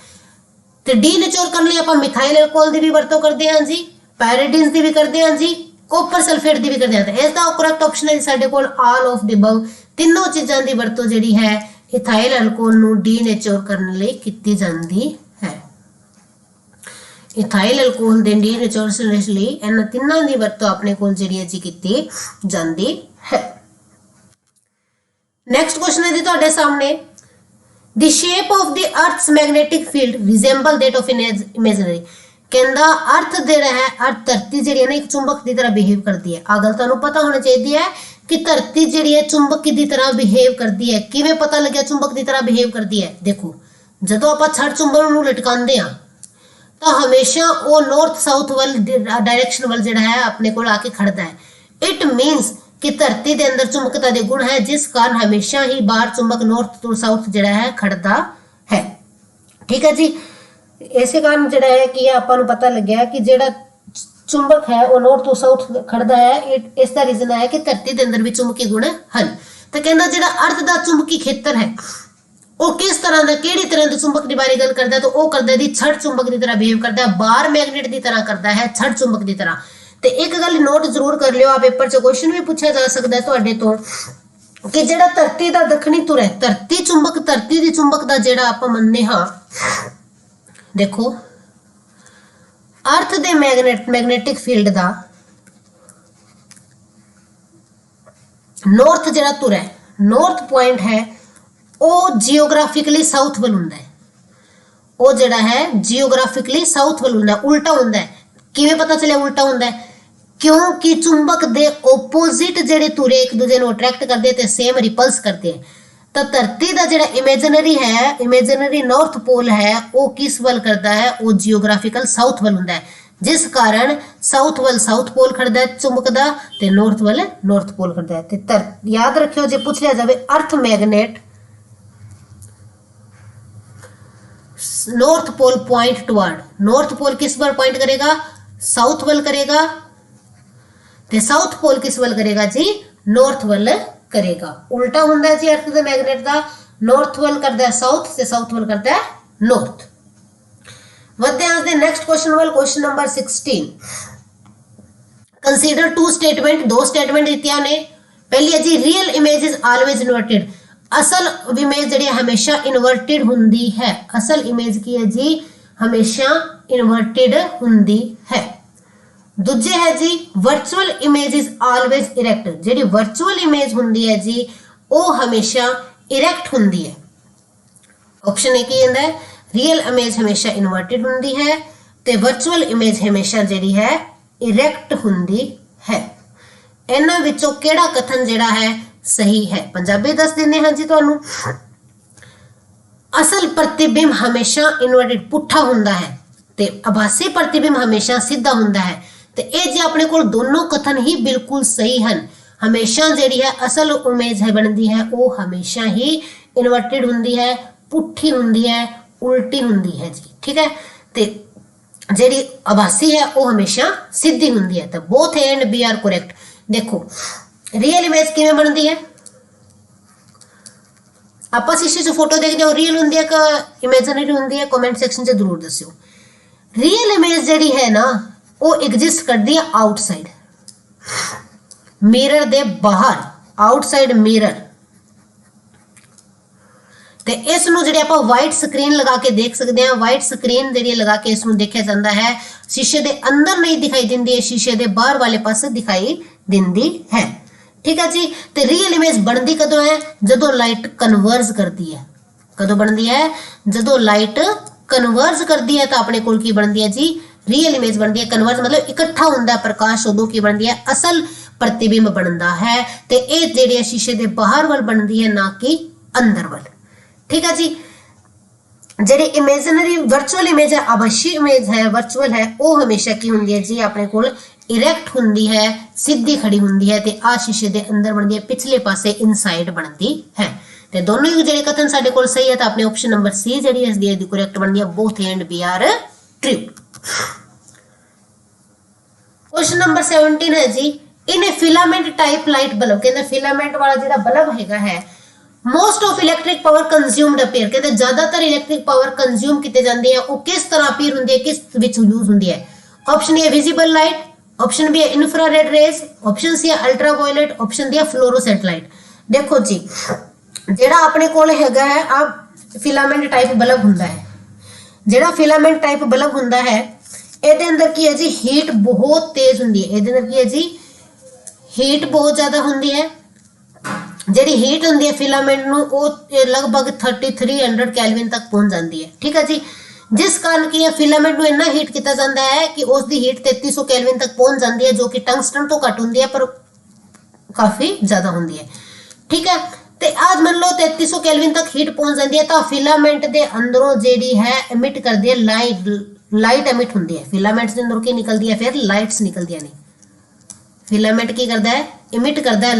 ਤੇ ਡੀਨੇਚਰ ਕਰਨ ਲਈ ਆਪਾਂ ਮਿਥਾਈਲ ਅਲਕੋਹਲ ਦੀ ਵੀ ਵਰਤੋਂ ਕਰਦੇ ਹਾਂ ਜੀ, ਪੈਰਾਡੀਨਸ ਦੀ ਵੀ ਕਰਦੇ ਹਾਂ ਜੀ, ਕਾਪਰ ਸਲਫੇਟ ਦੀ ਵੀ ਕਰਦੇ ਹਾਂ। ਤੇ ਇਸ ਦਾ ਕਰੈਕਟ ਆਪਸ਼ਨ ਹੈ ਸਾਡੇ ਕੋਲ ਆਲ ਆਫ ਦੀ ਅਬਵ। ਤਿੰਨੋਂ ਚੀਜ਼ਾਂ ਦੀ ਵਰਤੋਂ ਜਿਹੜੀ ਹੈ ਇਥਾਈਲ ਅਲਕੋਹਲ ਨੂੰ ਡੀਨੇਚਰ ਕਰਨ ਲਈ ਕੀਤੀ ਜਾਂਦੀ ਹੈ। ਇਥਾਈਲ ਅਲਕੋਹਲ ਦੇ ਡੀਨੇਚਰ ਲਈ ਇਹਨਾਂ ਤਿੰਨਾਂ ਦੀ ਵਰਤੋਂ ਆਪਣੇ ਕੋਲ ਜਿਹੜੀ ਹੈ ਜੀ ਕੀਤੀ ਜਾਂਦੀ ਹੈ। ਨੈਕਸਟ ਕੁਐਸਚਨ ਹੈ ਜੀ ਤੁਹਾਡੇ ਸਾਹਮਣੇ, The shape of the Earth's magnetic field resemble that of an imaginary। कहता अर्थ ਜਿਹੜਾ ਹੈ अर्थ ਧਰਤੀ ਜਿਹੜੀ ਹੈ ਨਾ ਇੱਕ ਚੁੰਬਕ ਦੀ ਤਰ੍ਹਾਂ ਬਿਹੇਵ ਕਰਦੀ ਹੈ। ਆ ਗੱਲ ਤੁਹਾਨੂੰ ਪਤਾ ਹੋਣਾ ਚਾਹੀਦੀ ਹੈ ਕਿ ਧਰਤੀ ਜਿਹੜੀ ਹੈ ਚੁੰਬਕ ਦੀ ਤਰ੍ਹਾਂ ਬਿਹੇਵ ਕਰਦੀ ਹੈ। ਕਿਵੇਂ ਪਤਾ ਲੱਗਿਆ ਚੁੰਬਕ ਦੀ ਤਰ੍ਹਾਂ ਬਿਹੇਵ ਕਰਦੀ ਹੈ? ਦੇਖੋ ਜਦੋਂ ਆਪਾਂ ਛੜ ਚੁੰਬਕ ਨੂੰ ਲਟਕਾਉਂਦੇ ਆ ਤਾਂ ਹਮੇਸ਼ਾ ਉਹ ਨਾਰਥ ਸਾਊਥ ਵੱਲ ਡਾਇਰੈਕਸ਼ਨ ਵੱਲ ਜਿਹੜਾ ਹੈ ਆਪਣੇ ਕੋਲ ਆ ਕੇ ਖੜਦਾ ਹੈ। ਇਟ ਮੀਨਸ कि धरती के अंदर चुंबकता के गुण है, जिस कारण हमेशा ही बाहर चुंबक नॉर्थ टू साउथ जिहड़ा है खड़ता है। ठीक है जी, इस कारण जिहड़ा है कि आपां नूं पता लग्या कि जिहड़ा चुंबक है वो नॉर्थ टू साउथ खड़ता है। इसका रीजन है कि धरती के अंदर भी चुंबकी गुण हैं। तो कहना जिहड़ा अर्थ का चुंबकी खेत्र है वो किस तरह का किहड़ी तरह के चुंबक की बारे गल करता है, तो वह करता है जी छड़ चुंबक की तरह बिहेव करता है, बार मैगनेट की तरह करता है, छड़ चुंबक की तरह। ਤੇ ਇੱਕ ਗੱਲ ਨੋਟ ਜ਼ਰੂਰ ਕਰ ਲਿਓ, ਆ ਪੇਪਰ 'ਚ ਕੁਐਸਚਨ ਵੀ ਪੁੱਛਿਆ ਜਾ ਸਕਦਾ ਹੈ ਤੁਹਾਡੇ ਤੋਂ ਕਿ ਜਿਹੜਾ ਧਰਤੀ ਦਾ ਦੱਖਣੀ ਧੁਰ ਹੈ, ਧਰਤੀ ਦੀ ਚੁੰਬਕ ਦਾ ਜਿਹੜਾ ਆਪਾਂ ਮੰਨਦੇ ਹਾਂ, ਦੇਖੋ ਅਰਥ ਦੇ ਮੈਗਨੈਟਿਕ ਫੀਲਡ ਦਾ ਨਾਰਥ ਜਿਹੜਾ ਧੁਰ ਹੈ, ਨਾਰਥ ਪੁਆਇੰਟ ਹੈ, ਉਹ ਜੀਓਗ੍ਰਾਫਿਕਲੀ ਸਾਊਥ ਵੱਲ ਹੁੰਦਾ ਹੈ। ਉਹ ਜਿਹੜਾ ਹੈ ਜੀਓਗ੍ਰਾਫਿਕਲੀ ਸਾਊਥ ਵੱਲ ਹੁੰਦਾ, ਉਲਟਾ ਹੁੰਦਾ ਹੈ। ਕਿਵੇਂ ਪਤਾ ਚੱਲਿਆ ਉਲਟਾ ਹੁੰਦਾ ਹੈ? ਕਿਉਂਕਿ ਚੁੰਬਕ ਦੇ ਆਪੋਜ਼ਿਟ ਜਿਹੜੇ ਧੁਰੇ ਇੱਕ ਦੂਜੇ ਨੂੰ ਅਟਰੈਕਟ ਕਰਦੇ ਤੇ ਸੇਮ ਰਿਪਲਸ ਕਰਦੇ ਹੈ। ਤਾਂ ਧਰਤੀ ਦਾ ਜਿਹੜਾ ਇਮੇਜਨਰੀ ਨਾਰਥ ਪੋਲ ਹੈ ਉਹ ਕਿਸ ਵੱਲ ਕਰਦਾ ਹੈ? ਉਹ ਜੀਓਗ੍ਰਾਫਿਕਲ ਸਾਊਥ ਵੱਲ ਹੁੰਦਾ ਹੈ, ਜਿਸ ਕਾਰਨ ਸਾਊਥ ਵੱਲ ਸਾਊਥ ਪੋਲ ਖੜਦਾ ਹੈ ਚੁੰਬਕ ਦਾ ਤੇ ਨਾਰਥ ਵੱਲ ਨਾਰਥ ਪੋਲ ਖੜਦਾ ਹੈ। ਤੇ ਯਾਦ ਰੱਖਿਓ, ਜੇ ਪੁੱਛ ਲਿਆ ਜਾਵੇ earth magnet north pole point toward, north pole किस पर पॉइंट करेगा? साउथ वल करेगा। ते साउथ पोल किस वल करेगा जी? नॉर्थ वल करेगा। उल्टा हुंदा है जी अर्थ दे मैग्नेट दा, नॉर्थ वल करदा है साउथ ते साउथ वल करदा है नॉर्थ। वधदे आं दे नेक्स्ट क्वेश्चन वल, question number 16। Consider two statement, दो स्टेटमेंट दित्तियां ने। पहली है जी real image is always inverted, असल इमेज ਜਿਹੜੀ ਹਮੇਸ਼ਾ ਇਨਵਰਟਡ ਹੁੰਦੀ ਹੈ। ਅਸਲ ਇਮੇਜ ਕੀ ਹੈ ਜੀ? ਹਮੇਸ਼ਾ ਇਨਵਰਟਡ ਹੁੰਦੀ ਹੈ। ਦੂਜੇ ਹੈ ਜੀ ਵਰਚੁਅਲ ਇਮੇਜ ਇਜ਼ ਆਲਵੇਜ਼ ਇਰੈਕਟ, ਜਿਹੜੀ ਵਰਚੁਅਲ ਇਮੇਜ ਹੁੰਦੀ ਹੈ ਜੀ ਉਹ ਹਮੇਸ਼ਾ ਇਰੈਕਟ ਹੁੰਦੀ ਹੈ। ਆਪਸ਼ਨ ਏ ਕੀ ਹੁੰਦਾ ਹੈ? ਰੀਅਲ ਇਮੇਜ ਹਮੇਸ਼ਾ ਇਨਵਰਟਡ ਹੁੰਦੀ ਹੈ ਤੇ ਵਰਚੁਅਲ ਇਮੇਜ ਹਮੇਸ਼ਾ ਜਿਹੜੀ ਹੈ ਇਰੈਕਟ ਹੁੰਦੀ ਹੈ। ਇਹਨਾਂ ਵਿੱਚੋਂ ਕਿਹੜਾ ਕਥਨ ਜਿਹੜਾ ਹੈ ਸਹੀ ਹੈ? ਪੰਜਾਬੀ ਦੱਸ ਦਿੰਦੇ ਹਾਂ ਜੀ ਤੁਹਾਨੂੰ। ਅਸਲ ਪ੍ਰਤੀਬਿੰਬ ਹਮੇਸ਼ਾ ਇਨਵਰਟਡ ਪੁੱਠਾ ਹੁੰਦਾ ਹੈ ਤੇ ਆਭਾਸੀ ਪ੍ਰਤੀਬਿੰਬ ਹਮੇਸ਼ਾ ਸਿੱਧਾ ਹੁੰਦਾ ਹੈ। ਤੇ ਇਹ ਜੇ ਆਪਣੇ ਕੋਲ ਦੋਨੋਂ ਕਥਨ ਹੀ ਬਿਲਕੁਲ ਸਹੀ ਹਨ। ਹਮੇਸ਼ਾ ਜਿਹੜੀ ਹੈ ਅਸਲ ਇਮੇਜ ਹੈ ਬਣਦੀ ਹੈ ਉਹ ਹਮੇਸ਼ਾ ਹੀ ਇਨਵਰਟਡ ਹੁੰਦੀ ਹੈ, ਪੁੱਠੀ ਹੁੰਦੀ ਹੈ, ਉਲਟੀ ਹੁੰਦੀ ਹੈ ਜੀ, ਠੀਕ ਹੈ। ਤੇ ਜਿਹੜੀ ਆਭਾਸੀ ਹੈ ਉਹ ਹਮੇਸ਼ਾ ਸਿੱਧੀ ਹੁੰਦੀ ਹੈ। ਤਾਂ both A and B are correct. ਦੇਖੋ ਰੀਅਲ ਇਮੇਜ ਕਿਵੇਂ ਬਣਦੀ ਹੈ? ਆਪਾਂ ਸ਼ੀਸ਼ੇ 'ਚ ਫੋਟੋ ਦੇਖਦੇ ਹਾਂ, ਰੀਅਲ ਹੁੰਦੀ ਹੈ ਕਿ ਇਮੇਜਨਰੀ ਹੁੰਦੀ ਹੈ? ਕਮੈਂਟ ਸੈਕਸ਼ਨ 'ਚ ਜ਼ਰੂਰ ਦੱਸਿਓ। ਰੀਅਲ ਇਮੇਜ ਜਿਹੜੀ ਹੈ ਨਾ ਉਹ ਐਗਜ਼ਿਸਟ ਕਰਦੀ ਹੈ ਆਊਟਸਾਈਡ, ਮਿਰਰ ਦੇ ਬਾਹਰ, ਆਊਟਸਾਈਡ ਮਿਰਰ। ਤੇ ਇਸ ਨੂੰ ਜਿਹੜੇ ਆਪਾਂ ਵਾਈਟ ਸਕਰੀਨ ਲਗਾ ਕੇ ਦੇਖ ਸਕਦੇ ਹਾਂ, ਵਾਈਟ ਸਕਰੀਨ ਜਿਹੜੀ ਲਗਾ ਕੇ ਇਸ ਨੂੰ ਦੇਖਿਆ ਜਾਂਦਾ ਹੈ। ਸ਼ੀਸ਼ੇ ਦੇ ਅੰਦਰ ਨਹੀਂ ਦਿਖਾਈ ਦਿੰਦੀ ਹੈ, ਸ਼ੀਸ਼ੇ ਦੇ ਬਾਹਰ ਵਾਲੇ ਪਾਸੇ ਦਿਖਾਈ ਦਿੰਦੀ ਹੈ, ठीक है जी। तो रियल इमेज बनती कदों है? जदों लाइट कन्वर्ज करती है। कदों बनती है? जदों लाइट कन्वर्ज करती है तो अपने कोल की बनती है जी रियल इमेज बनती है। कन्वर्ज मतलब इकट्ठा होंदा है प्रकाश, उदों की बनती है असल प्रतिबिंब बनता है। तो ये जिहड़ी शीशे के बाहर वाल बनती है, ना कि अंदर वाल, ठीक है जी। जिहड़ी इमेजनरी वर्चुअल इमेज है, आभासी इमेज है, वर्चुअल है, वो हमेशा की होंदी है जी अपने कोल इरैक्ट होंदी है, सीधी खड़ी होंदी है। ते आ शीशे दे अंदर बनती है, पिछले पासे इनसाइड बनती है। ते दोनों ही जिहड़े कथन साडे कोल सही है, तो अपने ऑप्शन नंबर सी जिहड़ी इस दी करेक्ट बनती है। Both A and B are true. Question number 17 है जी in a filament type light bulb, कहते फिलामेंट वाला जिहड़ा बल्ब हैगा most of electric power consumed appear, कहते ज्यादातर इलैक्ट्रिक पावर कंज्यूम की जाती है। वो किस तरह अपीयर होंदी है, किस विच यूज होंदी है? Option A visible light, option B है इंफ्रारेड रेज, ऑप्शन सी है अल्ट्रावायलेट, ऑप्शन डी है फ्लोरोसेंट लाइट। देखो जी जेड़ा अपने कोल हैगा है आ फिलामेंट टाइप बल्ब हुंदा है। जेड़ा फिलामेंट टाइप बल्ब हुंदा है ਇਹਦੇ ਅੰਦਰ ਕੀ ਹੈ ਜੀ ਹੀਟ ਬਹੁਤ ਤੇਜ਼ ਹੁੰਦੀ ਹੈ। ਇਹਦੇ ਅੰਦਰ ਕੀ ਹੈ ਜੀ ਹੀਟ ਬਹੁਤ ਜ਼ਿਆਦਾ ਹੁੰਦੀ ਹੈ। ਜਿਹੜੀ ਹੀਟ ਹੁੰਦੀ ਹੈ ਫਿਲਾਮੈਂਟ ਨੂੰ ਉਹ ਲਗਭਗ 3300 ਕੈਲਵਿਨ ਤੱਕ ਪਹੁੰਚ ਜਾਂਦੀ ਹੈ, ਠੀਕ ਹੈ ਜੀ। जिस कारण की फिलामेंट ਨੂੰ ਇੰਨਾ ਹੀਟ ਕੀਤਾ ਜਾਂਦਾ ਹੈ ਕਿ ਉਸ ਦੀ ਹੀਟ 3300 ਕੈਲਵਿਨ ਤੱਕ ਪਹੁੰਚ ਜਾਂਦੀ ਹੈ, ਜੋ ਕਿ ਟੰਗਸਟਨ ਤੋਂ ਘੱਟ ਹੁੰਦੀ ਹੈ ਪਰ ਕਾਫੀ ਜ਼ਿਆਦਾ ਹੁੰਦੀ ਹੈ, ਠੀਕ ਹੈ। ਤੇ आज मान लो 3300 ਕੈਲਵਿਨ ਤੱਕ ਹੀਟ ਪਹੁੰਚ ਜਾਂਦੀ ਹੈ ਤਾਂ ਫਿਲਾਮੈਂਟ ਦੇ ਅੰਦਰੋਂ ਜਿਹੜੀ ਹੈ ਐਮਿਟ ਕਰਦੀ ਹੈ ਲਾਈਟ ਐਮਿਟ ਹੁੰਦੀ ਹੈ। ਫਿਲਾਮੈਂਟ ਦੇ ਅੰਦਰੋਂ ਕੀ ਨਿਕਲਦੀ ਹੈ ਫਿਰ ਲਾਈਟਸ ਨਿਕਲਦੀਆਂ ਨੇ। ਫਿਲਾਮੈਂਟ ਕੀ ਕਰਦਾ ਹੈ ਐਮਿਟ ਕਰਦਾ ਹੈ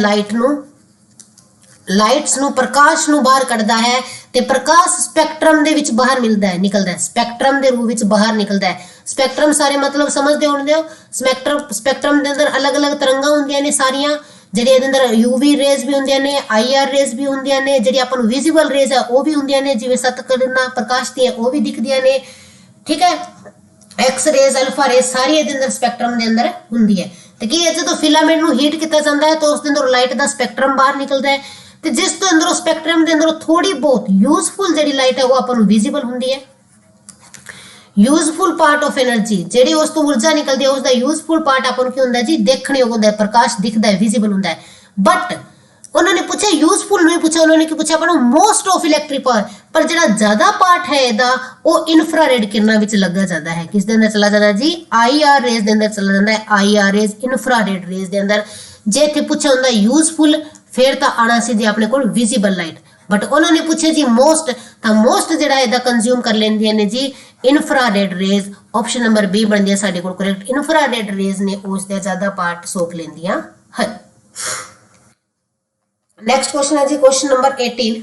ਲਾਈਟਸ ਨੂੰ ਪ੍ਰਕਾਸ਼ ਨੂੰ ਬਾਹਰ ਕੱਢਦਾ ਹੈ ਤੇ ਪ੍ਰਕਾਸ਼ ਸਪੈਕਟਰਮ ਦੇ ਵਿੱਚ ਬਾਹਰ ਮਿਲਦਾ ਹੈ ਨਿਕਲਦਾ ਹੈ ਸਪੈਕਟਰਮ ਦੇ ਰੂਪ ਵਿੱਚ ਬਾਹਰ ਨਿਕਲਦਾ ਹੈ। ਸਪੈਕਟਰਮ ਸਾਰੇ ਮਤਲਬ ਸਮਝਦੇ ਹੋਣਗੇ ਹੋ। ਸਪੈਕਟਰਮ ਦੇ ਅੰਦਰ ਅਲੱਗ-ਅਲੱਗ ਤਰੰਗਾਂ ਹੁੰਦੀਆਂ ਨੇ ਸਾਰੀਆਂ, ਜਿਹੜੇ ਇਹਦੇ ਅੰਦਰ ਯੂਵੀ ਰੇਜ਼ ਵੀ ਹੁੰਦੀਆਂ ਨੇ, ਆਈਆਰ ਰੇਜ਼ ਵੀ ਹੁੰਦੀਆਂ ਨੇ, ਜਿਹੜੀ ਆਪਾਂ ਨੂੰ ਵਿਜ਼ੀਬਲ ਰੇਜ਼ ਹੈ ਉਹ ਵੀ ਹੁੰਦੀਆਂ ਨੇ, ਜਿਵੇਂ ਸਤਕਰਨਾ ਪ੍ਰਕਾਸ਼ ਦੀਆਂ ਉਹ ਵੀ ਦਿਖਦੀਆਂ ਨੇ, ਠੀਕ ਹੈ। ਐਕਸ ਰੇਜ਼ ਅਲਫਾ ਰੇਜ਼ ਸਾਰੀ ਇਹਦੇ ਅੰਦਰ ਸਪੈਕਟਰਮ ਦੇ ਅੰਦਰ ਹੁੰਦੀ ਹੈ। ਤੇ ਕੀ ਹੈ ਜਦੋਂ ਫਿਲਾਮੈਂਟ ਨੂੰ ਹੀਟ ਕੀਤਾ ਜਾਂਦਾ ਹੈ ਤਾਂ ਉਸ ਦੇ ਅੰਦਰ ਲਾਈਟ ਦਾ ਸਪੈਕਟਰਮ ਬਾਹਰ ਨਿਕਲਦਾ ਹੈ ਤੇ ਜਿਸ ਤੋਂ ਅੰਦਰੋਂ ਸਪੈਕਟਰਮ ਦੇ ਅੰਦਰੋਂ ਥੋੜੀ ਬਹੁਤ ਯੂਜ਼ਫੁਲ ਜਿਹੜੀ ਲਾਈਟ ਹੈ ਉਹ ਆਪਾਂ ਨੂੰ ਵਿਜ਼ੀਬਲ ਹੁੰਦੀ ਹੈ। यूजफुल पार्ट ऑफ एनर्जी ਜਿਹੜੀ ਉਸ ਤੋਂ ਊਰਜਾ ਨਿਕਲਦੀ ਹੈ ਉਸ ਦਾ यूजफुल पार्ट ਆਪਾਂ ਨੂੰ ਕੀ ਹੁੰਦਾ ਜੀ ਦੇਖਣ ਯੋਗ ਹੁੰਦਾ ਹੈ, ਪ੍ਰਕਾਸ਼ ਦਿਖਦਾ ਹੈ, ਵਿਜ਼ੀਬਲ ਹੁੰਦਾ ਹੈ। ਬਟ उन्होंने पूछा यूजफुल नहीं पूछा, उन्होंने की पूछा अपना मोस्ट ऑफ इलैक्ट्रिक पावर, पर जिहड़ा ज्यादा पार्ट है इहदा वो इन्फ्रारेड किरणा विच लगा जाता है। किस दे अंदर चला जाता है जी? IR रेज दे अंदर चला जाता है, IR रेज इन्फ्रारेड रेज दे अंदर। जे इत्थे पूछा हुंदा यूजफुल फिर तां आना सी जी अपने कोल विजिबल लाइट, बट उन्होंने पूछे जी मोस्ट, तां मोस्ट जिहड़ा इहदा कंज्यूम कर लैंदियां ने जी infrared rays. Option number B बन गया साडे कोल करेक्ट, इन्फ्रारेड रेज ने उसदा ज्यादा पार्ट सोख लैंदियां हन। नेक्स्ट क्वेश्चन है जी question number 18,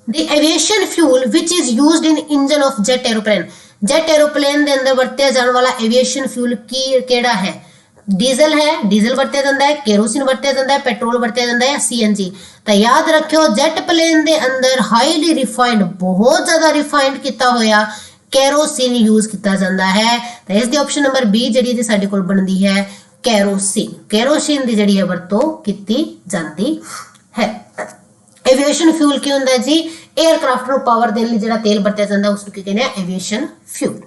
the aviation fuel which is used in engine of jet aeroplane. Jet aeroplane दे अंदर वरत्या जाने वाला एविएशन फ्यूल की केड़ा है? डीजल है, डीजल वरत्या जाता है, केरोसिन वरत्या जाता है, पेट्रोल वरत्या जाता है, CNG। तो याद रखियो जेट प्लेन दे अंदर हाईली रिफाइंड, बहुत ज्यादा रिफाइंड किया होया केरोसिन यूज किया जाता है। तो इसकी ऑप्शन नंबर बी जी साडे कोल बनती है केरोसिन। केरोसिन की जी वरतों की जाती है। एविएशन फ्यूल की होंगे जी? एयरक्राफ्ट को पावर देने लिए जो तेल वरत्या जाता है उसको कहते हैं एविएशन फ्यूल।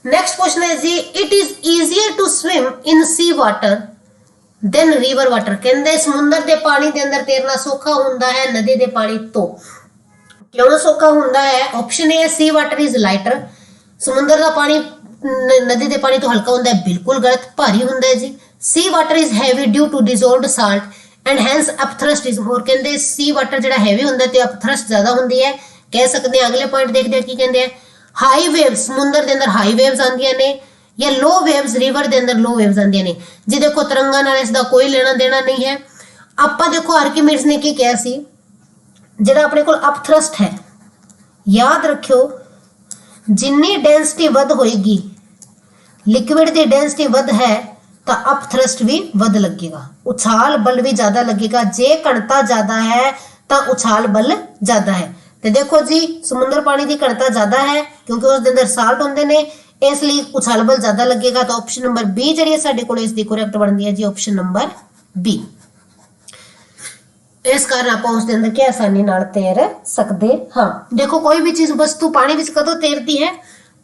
नेक्स्ट क्वेश्चन है जी, it is easier to swim in sea water than river water. कहते समुद्र के पानी के अंदर तैरना सौखा होता है नदी के पानी तो। क्यों सौखा होता है? Option A sea water is lighter, समुद्र का पानी नदी के पानी तो हल्का होता है, बिल्कुल गलत, भारी होता है जी। Sea water is heavy due to dissolved salt and hence upthrust is more. कहते सी वाटर जो हैवी होता है तो अपथ्रस्ट ज्यादा होती है। कह सकते हैं अगले पॉइंट देखते हैं की कहते हैं हाई वेव्स, समुद्र के अंदर हाई वेव्स आंदियां ने, या लो वेव्स रिवर के अंदर लो वेव्स आंदियां ने जी। देखो तरंगा नाल इसका कोई लेना देना नहीं है। आपां देखो आर्किमिडीज ने की कहा सी, जिहड़ा अपने कोल अपथ्रस्ट है, याद रखियो जिन्नी डेंसिटी वध होएगी, लिक्विड की डेंसिटी वध है तो अपथ्रस्ट भी वध लगेगा, उछाल बल भी ज्यादा लगेगा। जे घनता ज्यादा है तो उछाल बल ज्यादा है। तो देखो जी समुद्र पानी की घनता ज्यादा है क्योंकि उसके अंदर साल्ट होंगे ने, इसलिए उछाल बल ज्यादा लगेगा। तो ऑप्शन नंबर बी जी साडे कोल इसकी करेक्ट बनती है जी, ऑप्शन नंबर बी। इस कारण आप उसके अंदर क्या आसानी नाल तैर सकते हाँ। देखो कोई भी चीज वस्तु पानी में कदों तैरती है,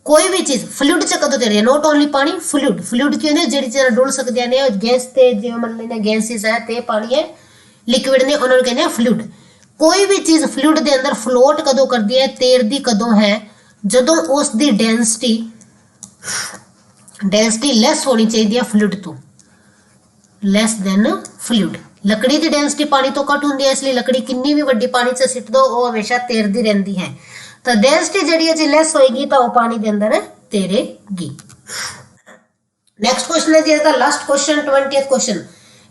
कोई भी चीज फ्लूइड च कदों तैरती है, नॉट ओनली पानी, फ्लूइड। फ्लूइड की होंगे जिहड़ी चीज़ां डुल सकदियां ने, गैस ते जिवें मान लेने गैसेस है ते पानी है, लिक्विड ने उन्होंने कहते हैं फ्लूइड। कोई भी चीज फ्लूइड के अंदर फ्लोट कदों करती है, तैरती कदों है, जदों उसकी डेंसिटी लेस होनी चाहिए फ्लूइड तो, लेस देन फ्लूइड। लकड़ी की डेंसिटी पानी तो घट होंगी है, इसलिए लकड़ी कितनी भी वड्डी पानी च सिट दो वो हमेशा तैरती रहती है। तो डेंसिटी जी जी लेस होएगी तो वो पानी के अंदर तैरेगी। नेक्स्ट क्वेश्चन है जी इसका last question 20th question,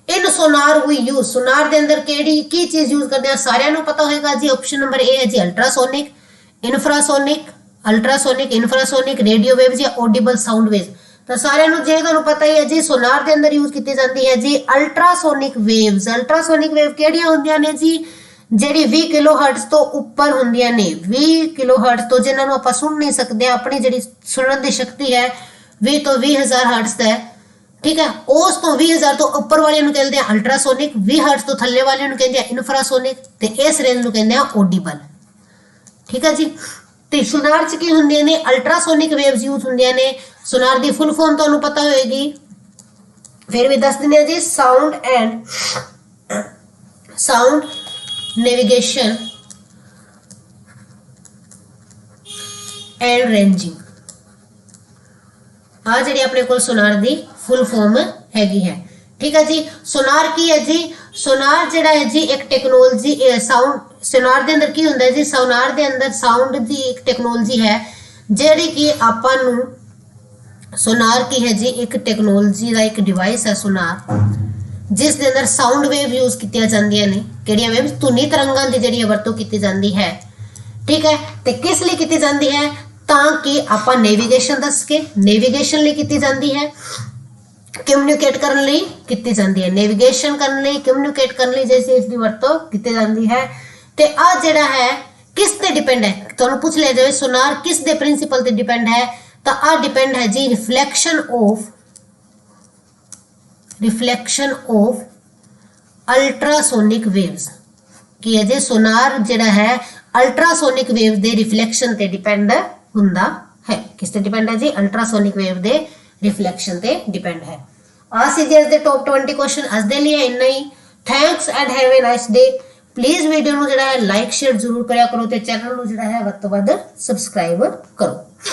in sonar we use. Sonar के अंदर केड़ी की चीज यूज करते हैं सारिਆਂ ਨੂੰ पता होगा जी। ऑप्शन नंबर ए है जी ultrasonic, infrasonic, ultrasonic, infrasonic, radio waves या ऑडिबल साउंड वेव्स। तो सारिਆਂ ਨੂੰ ਜੇ ਤੁਹਾਨੂੰ पता ही है जी सोनार के अंदर यूज की जाती है जी अल्ट्रासोनिक वेव्स। अल्ट्रासोनिक वेव ਕਿਹੜੀਆਂ ਹੁੰਦੀਆਂ ਨੇ जी? ਜਿਹੜੀ 20 किलोहर्ट्ज तो ऊपर ਹੁੰਦੀਆਂ ਨੇ, 20 किलोहर्ट्ज तो ਜਿਨ੍ਹਾਂ ਨੂੰ ਆਪਾਂ ਸੁਣ ਨਹੀਂ ਸਕਦੇ, ਆਪਣੀ ਜਿਹੜੀ ਸੁਣਨ ਦੀ ਸ਼ਕਤੀ ਹੈ 20 ਤੋਂ 20000 हर्ट्ज है, ठीक है। उस तो 20000 तो ऊपर वाले कहते हैं अल्ट्रासोनिक, 20 हर्ट्ज तो थल्ले वाले कहते हैं इंफ्रासोनिक, ते इस रेंज कहते हैं ऑडिबल, ठीक है जी। तो सोनार च की होंगे ने अल्ट्रासोनिक वेव्स यूज होंगे ने। सोनार की फुल फॉर्म तो पता होएगी, फिर भी दस दें जी, साउंड नेविगेशन एंड रेंजिंग। आ जी अपने को सोनार की फुल फॉर्म हैगी है, ठीक है जी। सोनार की है जी? सोनार जिहड़ा है जी एक टेक्नोलॉजी साउंड, सोनार के अंदर की होंदा है जी? सोनार के अंदर साउंड की एक टेक्नोलॉजी है जिहड़ी कि आपां नूं, सोनार की है जी एक टेक्नोलॉजी का एक डिवाइस है सोनार, जिस दे अंदर साउंड वेव यूज की जांदियां ने। किहड़ियां वेव्स? धुनी तरंगां की जिहड़ी वरतों की जाती है, ठीक है। तो किस लिए की जाती है? ताकि आपां नेविगेशन दस के, नेविगेशन लिए की जाती है, कम्यूनिकेट करने लिए की जाती है, नेविगेशन करने लिए, कम्यूनिकेट करने लिए जैसे इसकी वरतों की जाती है। तो आ जिहड़ा है किस ते डिपेंड है? तुहानूं पूछ लिया जाए सोनार किस दे प्रिंसीपल ते डिपेंड है, तो आ डिपेंड है जी रिफ्लैक्शन ऑफ अल्ट्रासोनिक वेव्स की है जी। सोनार जिहड़ा है अल्ट्रासोनिक वेव दे रिफ्लैक्शन ते डिपेंड हुंदा है। किस ते डिपेंड है जी? अल्ट्रासोनिक वेव दे रिफ्लैक्शन ते डिपेंड है। ਆ ਸੀ ਜੀ ਅੱਜ ਦੇ ਟੌਪ 20 ਕੁਐਸਚਨ। ਅੱਜ ਦੇ ਲਈ ਇੰਨਾ ਹੀ। Thanks and have a nice day. Please video ਨੂੰ ਜਿਹੜਾ ਹੈ ਲਾਈਕ ਸ਼ੇਅਰ ਜ਼ਰੂਰ ਕਰਿਆ ਕਰੋ ਤੇ ਚੈਨਲ ਨੂੰ ਜਿਹੜਾ ਹੈ ਵੱਧ ਤੋਂ ਵੱਧ ਸਬਸਕ੍ਰਾਈਬ ਕਰੋ।